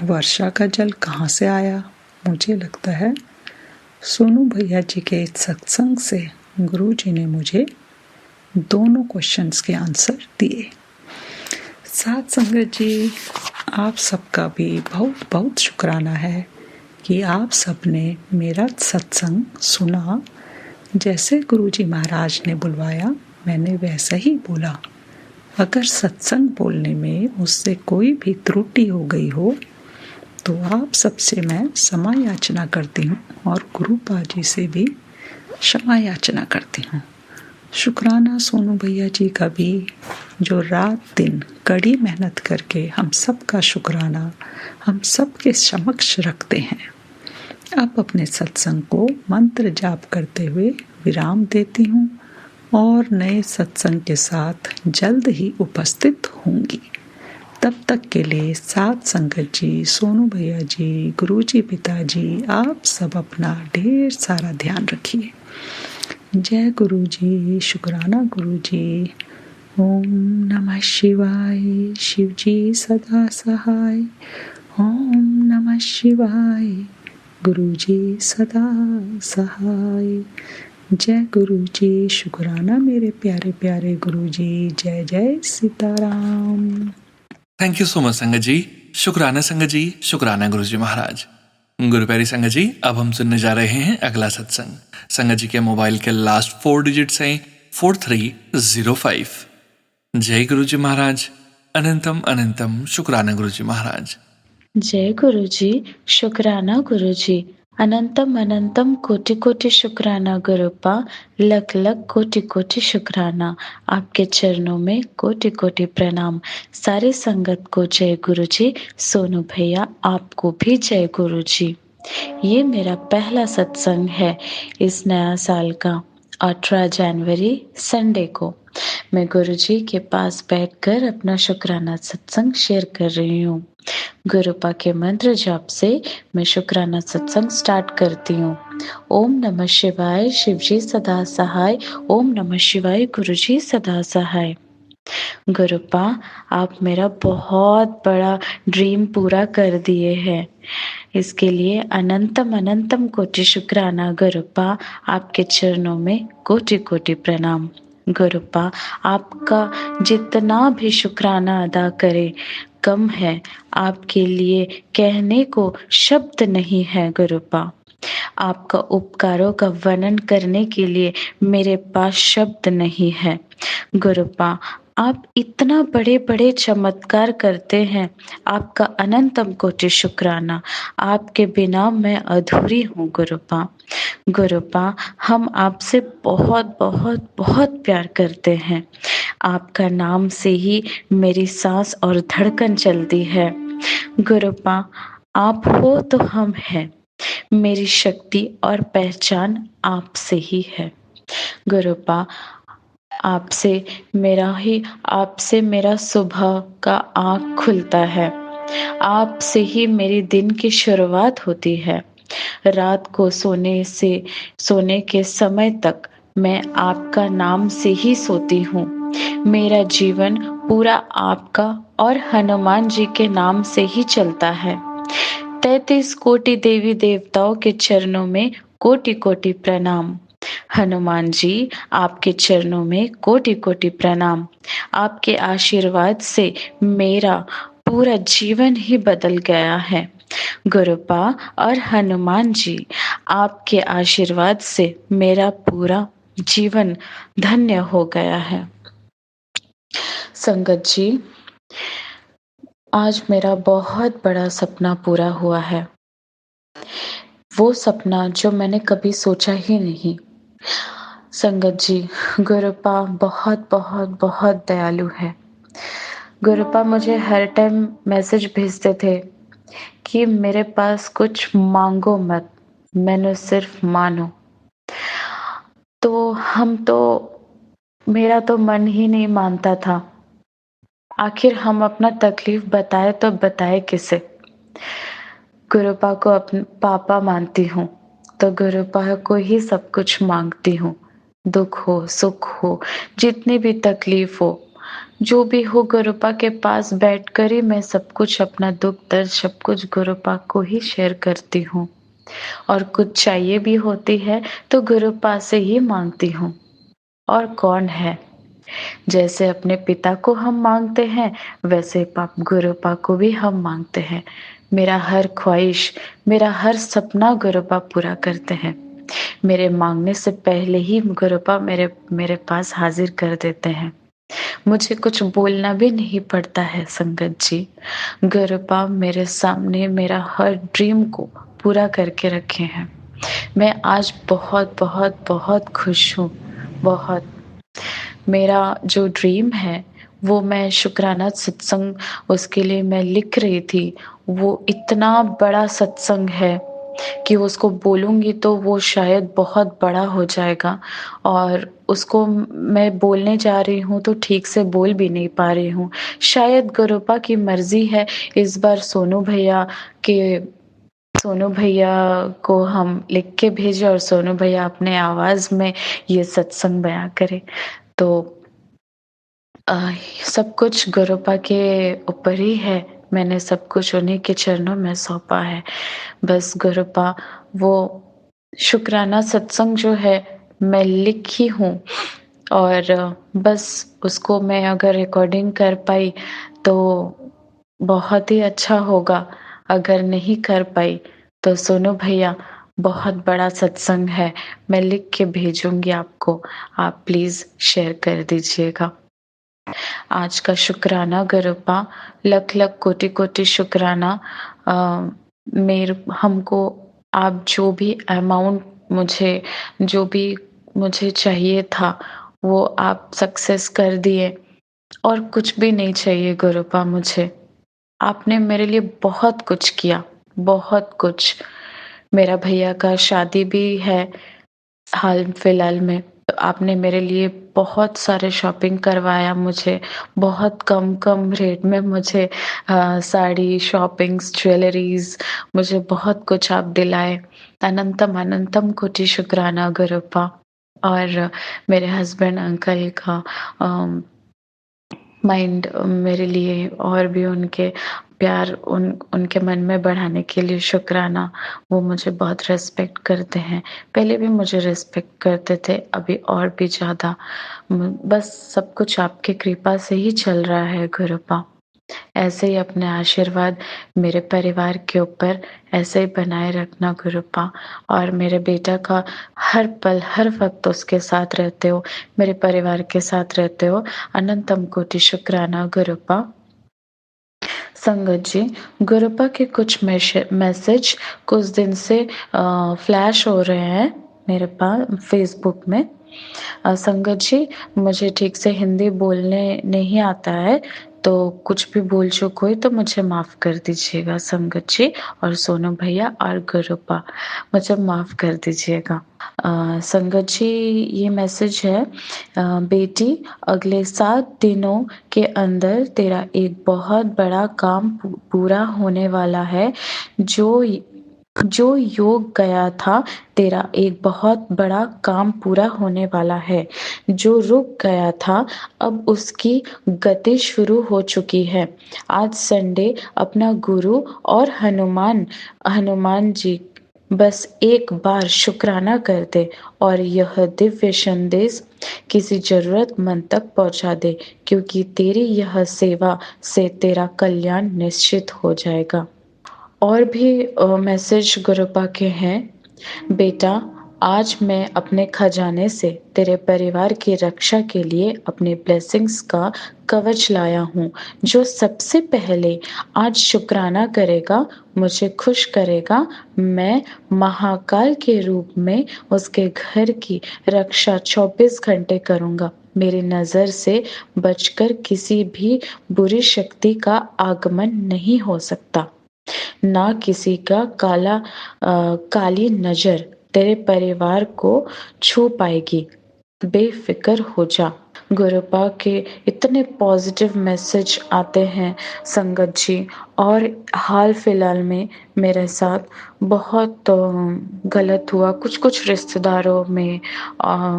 Speaker 9: वर्षा का जल कहाँ से आया। मुझे लगता है सोनू भैया जी के सत्संग से गुरुजी ने मुझे दोनों क्वेश्चंस के आंसर दिए। साथ संगत जी, आप सबका भी बहुत बहुत शुक्राना है कि आप सबने मेरा सत्संग सुना। जैसे गुरुजी महाराज ने बुलवाया मैंने वैसा ही बोला। अगर सत्संग बोलने में मुझसे कोई भी त्रुटि हो गई हो तो आप सबसे मैं क्षमा याचना करती हूँ और गुरुपा जी से भी क्षमा याचना करती हूँ। शुक्राना सोनू भैया जी का भी, जो रात दिन कड़ी मेहनत करके हम सब का शुक्राना हम सब के समक्ष रखते हैं। अब अपने सत्संग को मंत्र जाप करते हुए विराम देती हूँ और नए सत्संग के साथ जल्द ही उपस्थित होंगी। तब तक के लिए साथ संगत जी, सोनू भैया जी, गुरुजी पिताजी, आप सब अपना ढेर सारा ध्यान रखिए। जय गुरुजी, शुक्राना गुरुजी। ओम नमः शिवाय, शिव जी सदा सहाय। ओम नमः शिवाय, गुरुजी सदा सहाय। जय गुरुजी, शुक्राना मेरे प्यारे प्यारे गुरुजी। जय जय Sitaram.
Speaker 1: Thank you so much संगत जी। शुक्राना संगत जी, शुक्राना गुरुजी महाराज। गुरु प्यारी संगत जी, अब हम सुनने जा रहे हैं अगला सत्संग। संगत जी के मोबाइल के लास्ट 4 डिजिट्स हैं 4305। जय गुरुजी महाराज। अनंतम अनंतम शुक्राना गुरुजी महाराज।
Speaker 2: जय गुरुजी, शुक्राना गुरुजी। अनंतम अनंतम कोटि कोटि शुक्राना गुरुपा। लख लख कोटि कोटि शुक्राना। आपके चरणों में कोटि कोटि प्रणाम। सारे संगत को जय गुरुजी। सोनू भैया आपको भी जय गुरुजी। ये मेरा पहला सत्संग है इस नया साल का, 18 जनवरी संडे को। मैं गुरुजी के पास बैठकर अपना शुक्राना सत्संग शेयर कर रही हूँ। गुरुपा के मंत्र जाप से मैं शुक्राना सत्संग स्टार्ट करती हूँ। ओम नमः शिवाय, शिवजी सदा सहाय। ओम नमः शिवाय, गुरुजी सदा सहाय। गुरुपा, आप मेरा बहुत बड़ा ड्रीम पूरा कर दिए हैं। इसके लिए अनंतम अनंतम कोटि शुक्राना गुरुपा। आपके चरणों में कोटि कोटि प्रणाम। गुरुपा, आपका जितना भी शुक्राना अदा करे कम है। आपके लिए कहने को शब्द नहीं है गुरुपा। आपका उपकारों का वर्णन करने के लिए मेरे पास शब्द नहीं है गुरुपा। आप इतना बड़े बड़े चमत्कार करते हैं, आपका अनंतम कोटि शुक्राना। आपके बिना मैं अधूरी हूँ गुरुपा। गुरुपा, हम आपसे बहुत बहुत बहुत प्यार करते हैं। आपका नाम से ही मेरी सांस और धड़कन चलती है गुरुपा। आप हो तो हम हैं। मेरी शक्ति और पहचान आपसे ही है गुरुपा। आपसे मेरा सुबह का आँख खुलता है। आपसे ही मेरी दिन की शुरुआत होती है। रात को सोने के समय तक मैं आपका नाम से ही सोती हूँ। मेरा जीवन पूरा आपका और हनुमान जी के नाम से ही चलता है। 33 कोटि देवी देवताओं के चरणों में कोटि कोटि प्रणाम। हनुमान जी, आपके चरणों में कोटि कोटि प्रणाम। आपके आशीर्वाद से मेरा पूरा जीवन ही बदल गया है गुरुपा और हनुमान जी। आपके आशीर्वाद से मेरा पूरा जीवन धन्य हो गया है। संगत जी, आज मेरा बहुत बड़ा सपना पूरा हुआ है। वो सपना जो मैंने कभी सोचा ही नहीं। संगत जी, गुरुपा बहुत बहुत बहुत दयालु है। गुरुपा मुझे हर टाइम मैसेज भेजते थे कि मेरे पास कुछ मांगो मत, मैंने सिर्फ मानो। मेरा तो मन ही नहीं मानता था। आखिर हम अपना तकलीफ बताए तो बताए किसे? गुरुपा को अपने पापा मानती हूँ, तो गुरुपा को ही सब कुछ मांगती हूँ। दुख हो, सुख हो, जितनी भी तकलीफ हो, जो भी हो, गुरुपा के पास बैठकर ही मैं सब कुछ, अपना दुख दर्द सब कुछ गुरुपा को ही शेयर करती हूँ। और कुछ चाहिए भी होती है तो गुरुपा से ही मांगती हूँ। और कौन है? जैसे अपने पिता को हम मांगते हैं, वैसे गुरुपा को भी हम मांगते हैं। मेरा हर ख्वाहिश, मेरा हर सपना गुरुपा पूरा करते हैं। मेरे मांगने से पहले ही गुरुपा मेरे पास हाजिर कर देते हैं। मुझे कुछ बोलना भी नहीं पड़ता है संगत जी। गुरुपा मेरे सामने मेरा हर ड्रीम को पूरा करके रखे हैं। मैं आज बहुत बहुत बहुत खुश हूँ, बहुत। मेरा जो ड्रीम है वो मैं शुक्राना सत्संग, उसके लिए मैं लिख रही थी। वो इतना बड़ा सत्संग है कि उसको बोलूँगी तो वो शायद बहुत बड़ा हो जाएगा, और उसको मैं बोलने जा रही हूँ तो ठीक से बोल भी नहीं पा रही हूँ। शायद गुरुपा की मर्ज़ी है इस बार सोनू भैया को हम लिख के भेजें और सोनू भैया अपने आवाज़ में ये सत्संग बयां करें। तो सब कुछ गुरुपा के ऊपर ही है। मैंने सब कुछ उन्हीं के चरणों में सौंपा है। बस गुरुपा, वो शुक्राना सत्संग जो है मैं लिखी हूँ, और बस उसको मैं अगर रिकॉर्डिंग कर पाई तो बहुत ही अच्छा होगा। अगर नहीं कर पाई तो सोनू भैया, बहुत बड़ा सत्संग है, मैं लिख के भेजूँगी आपको, आप प्लीज़ शेयर कर दीजिएगा। आज का शुक्राना गुरुपा, लख लख कोटि कोटि शुक्राना। हमको आप जो भी अमाउंट मुझे चाहिए था वो आप सक्सेस कर दिए, और कुछ भी नहीं चाहिए गुरुपा मुझे। आपने मेरे लिए बहुत कुछ किया, बहुत कुछ। मेरा भैया का शादी भी है हाल फिलहाल में, तो आपने मेरे लिए बहुत सारे शॉपिंग करवाया मुझे, बहुत कम रेट में मुझे साड़ी, शॉपिंग्स, ज्वेलरीज़, मुझे बहुत कुछ आप दिलाए। अनंतम अनंतम कोटि शुक्राना गुरुपा। और मेरे हस्बैंड अंकल का माइंड मेरे लिए, और भी उनके प्यार उनके मन में बढ़ाने के लिए शुक्राना। वो मुझे बहुत रिस्पेक्ट करते हैं, पहले भी मुझे रिस्पेक्ट करते थे, अभी और भी ज़्यादा। बस सब कुछ आपकी कृपा से ही चल रहा है गुरुपा। ऐसे ही अपने आशीर्वाद मेरे परिवार के ऊपर ऐसे ही बनाए रखना गुरुपा, और मेरे बेटा का हर पल हर वक्त उसके साथ रहते हो, मेरे परिवार के साथ रहते हो। अनंतम कोटि शुक्राना गुरुपा। संगत जी, गुरुपा के कुछ मैसेज कुछ दिन से फ्लैश हो रहे हैं मेरे पास फेसबुक में। संगत जी, मुझे ठीक से हिंदी बोलने नहीं आता है, तो कुछ भी भूल चूक हुई तो मुझे माफ़ कर दीजिएगा संगत जी, और सोनू भैया और गुरुपा, मुझे माफ़ कर दीजिएगा। संगत जी, ये मैसेज है, बेटी, अगले 7 दिनों के अंदर तेरा एक बहुत बड़ा काम पूरा होने वाला है। जो योग गया था, तेरा एक बहुत बड़ा काम पूरा होने वाला है। जो रुक गया था, अब उसकी गति शुरू हो चुकी है। आज संडे अपना गुरु और हनुमान जी बस एक बार शुक्राना कर दे, और यह दिव्य संदेश किसी ज़रूरतमंद तक पहुंचा दे, क्योंकि तेरी यह सेवा से तेरा कल्याण निश्चित हो जाएगा। और भी मैसेज गुरुपा के हैं। बेटा,
Speaker 10: आज मैं अपने खजाने से तेरे परिवार की रक्षा के लिए अपने ब्लेसिंग्स का कवच लाया हूँ। जो सबसे पहले आज शुक्राना करेगा, मुझे खुश करेगा, मैं महाकाल के रूप में उसके घर की रक्षा 24 घंटे करूँगा। मेरी नज़र से बचकर किसी भी बुरी शक्ति का आगमन नहीं हो सकता। ना किसी का काली नज़र तेरे परिवार को छू पाएगी। बेफ़िक्र हो जा। गुरुपा के इतने पॉजिटिव मैसेज आते हैं संगत जी, और हाल फिलहाल में मेरे साथ बहुत गलत हुआ। कुछ रिश्तेदारों में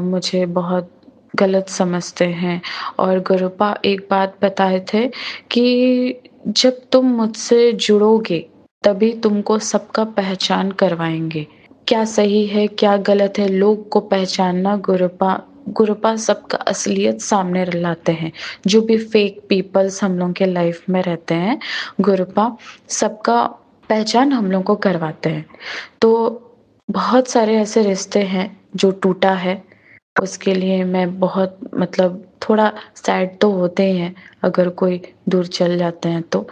Speaker 10: मुझे बहुत गलत समझते हैं, और गुरुपा एक बात बताए थे कि जब तुम मुझसे जुड़ोगे तभी तुमको सबका पहचान करवाएंगे। क्या सही है क्या गलत है लोग को पहचानना गुरुपा सबका असलियत सामने लाते हैं। जो भी फेक पीपल्स हम लोग के लाइफ में रहते हैं, गुरुपा सबका पहचान हम लोग को करवाते हैं। तो बहुत सारे ऐसे रिश्ते हैं जो टूटा है, उसके लिए मैं बहुत थोड़ा सैड तो होते हैं अगर कोई दूर चल जाते हैं तो,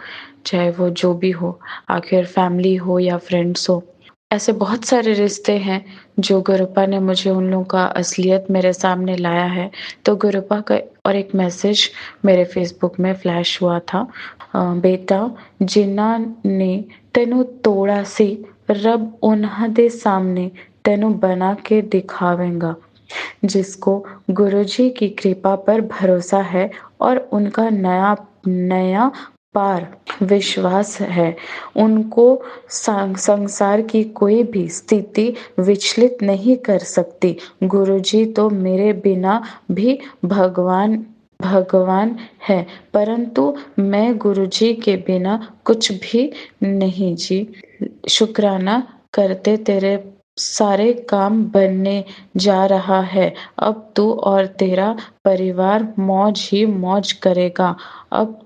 Speaker 10: चाहे वो जो भी हो, आखिर फैमिली हो या फ्रेंड्स हो। ऐसे बहुत सारे रिश्ते हैं जो गुरुपा ने मुझे उन लोगों का असलियत मेरे सामने लाया है। तो गुरुपा का और एक मैसेज मेरे फेसबुक में फ्लैश हुआ था, बेटा जिन्ना ने तेनू तोड़ा सी, रब उन्हां दे सामने तेनू बना के दिखावेगा। जिसको गुरुजी की कृपा पर भरोसा है और उनका नया पार विश्वास है, उनको संसार की कोई भी स्थिति विचलित नहीं कर सकती। गुरुजी तो मेरे बिना भी भगवान है, परंतु मैं गुरुजी के बिना कुछ भी नहीं जी। शुक्राना करते तेरे सारे काम बनने जा रहा है। अब तू और तेरा परिवार मौज ही मौज करेगा। अब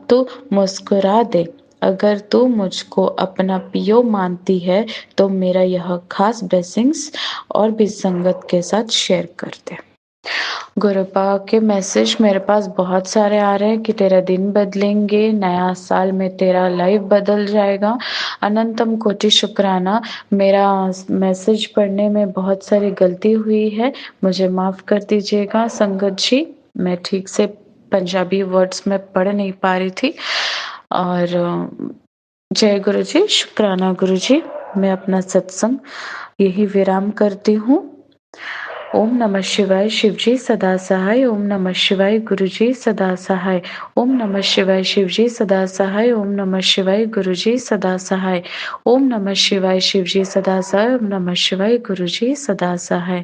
Speaker 10: तो मुस्कुरा दे। अगर तू मुझको अपना पियो मानती है तो मेरा यह खास ब्लेसिंग्स और भी संगत के साथ शेयर कर दे। गुरुपा के मैसेज मेरे पास बहुत सारे आ रहे हैं कि तेरा दिन बदलेंगे, नया साल में तेरा लाइफ बदल जाएगा। अनंतम कोटि शुक्राना। मेरा मैसेज पढ़ने में बहुत सारी गलती हुई है, मुझे माफ़ कर दीजिएगा संगत जी। मैं ठीक से पंजाबी वर्ड्स में पढ़ नहीं पा रही थी। और जय गुरु जी, शुक्राना गुरु जी। मैं अपना सत्संग यही विराम करती हूँ। ओम नमः शिवाय शिवजी सदा सहाय। ओम नमः शिवाय गुरुजी सदा सहाय। ओम नमः शिवाय शिवजी सदा सहाय। ओम नमः शिवाय गुरुजी सदा सहाय। ओम नमः शिवाय शिवजी सदा सहाय। ओम नमः शिवाय गुरुजी सदा सहाय।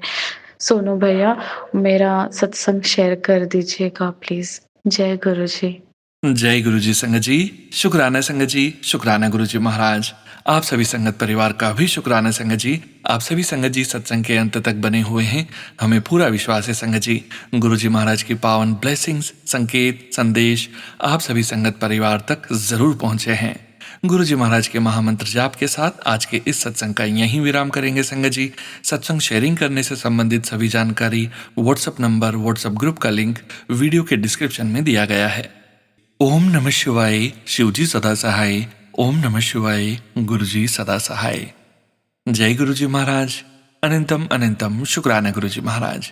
Speaker 10: सोनू भैया मेरा सत्संग शेयर कर दीजिएगा प्लीज। जय गुरु जी।
Speaker 1: जय गुरु जी संगत जी। शुक्राना संगत जी, शुक्राना गुरु जी महाराज। आप सभी संगत परिवार का भी शुक्राना संगत जी। आप सभी संगत जी सत्संग के अंत तक बने हुए हैं। हमें पूरा विश्वास है संगत जी, गुरु जी महाराज की पावन ब्लेसिंग्स, संकेत, संदेश आप सभी संगत परिवार तक जरूर पहुंचे हैं। गुरु जी महाराज के महामंत्र जाप के साथ आज के इस सत्संग का यहीं विराम करेंगे संगत जी। सत्संग शेयरिंग करने से संबंधित सभी जानकारी, व्हाट्सएप नंबर, व्हाट्सएप ग्रुप का लिंक वीडियो के डिस्क्रिप्शन में दिया गया है। ओम नमः शिवाय शिवजी सदा सहाय। ओम नमः शिवाय गुरुजी सदा सहाय। जय गुरुजी महाराज। अनंतम अनंतम शुक्राना गुरुजी महाराज।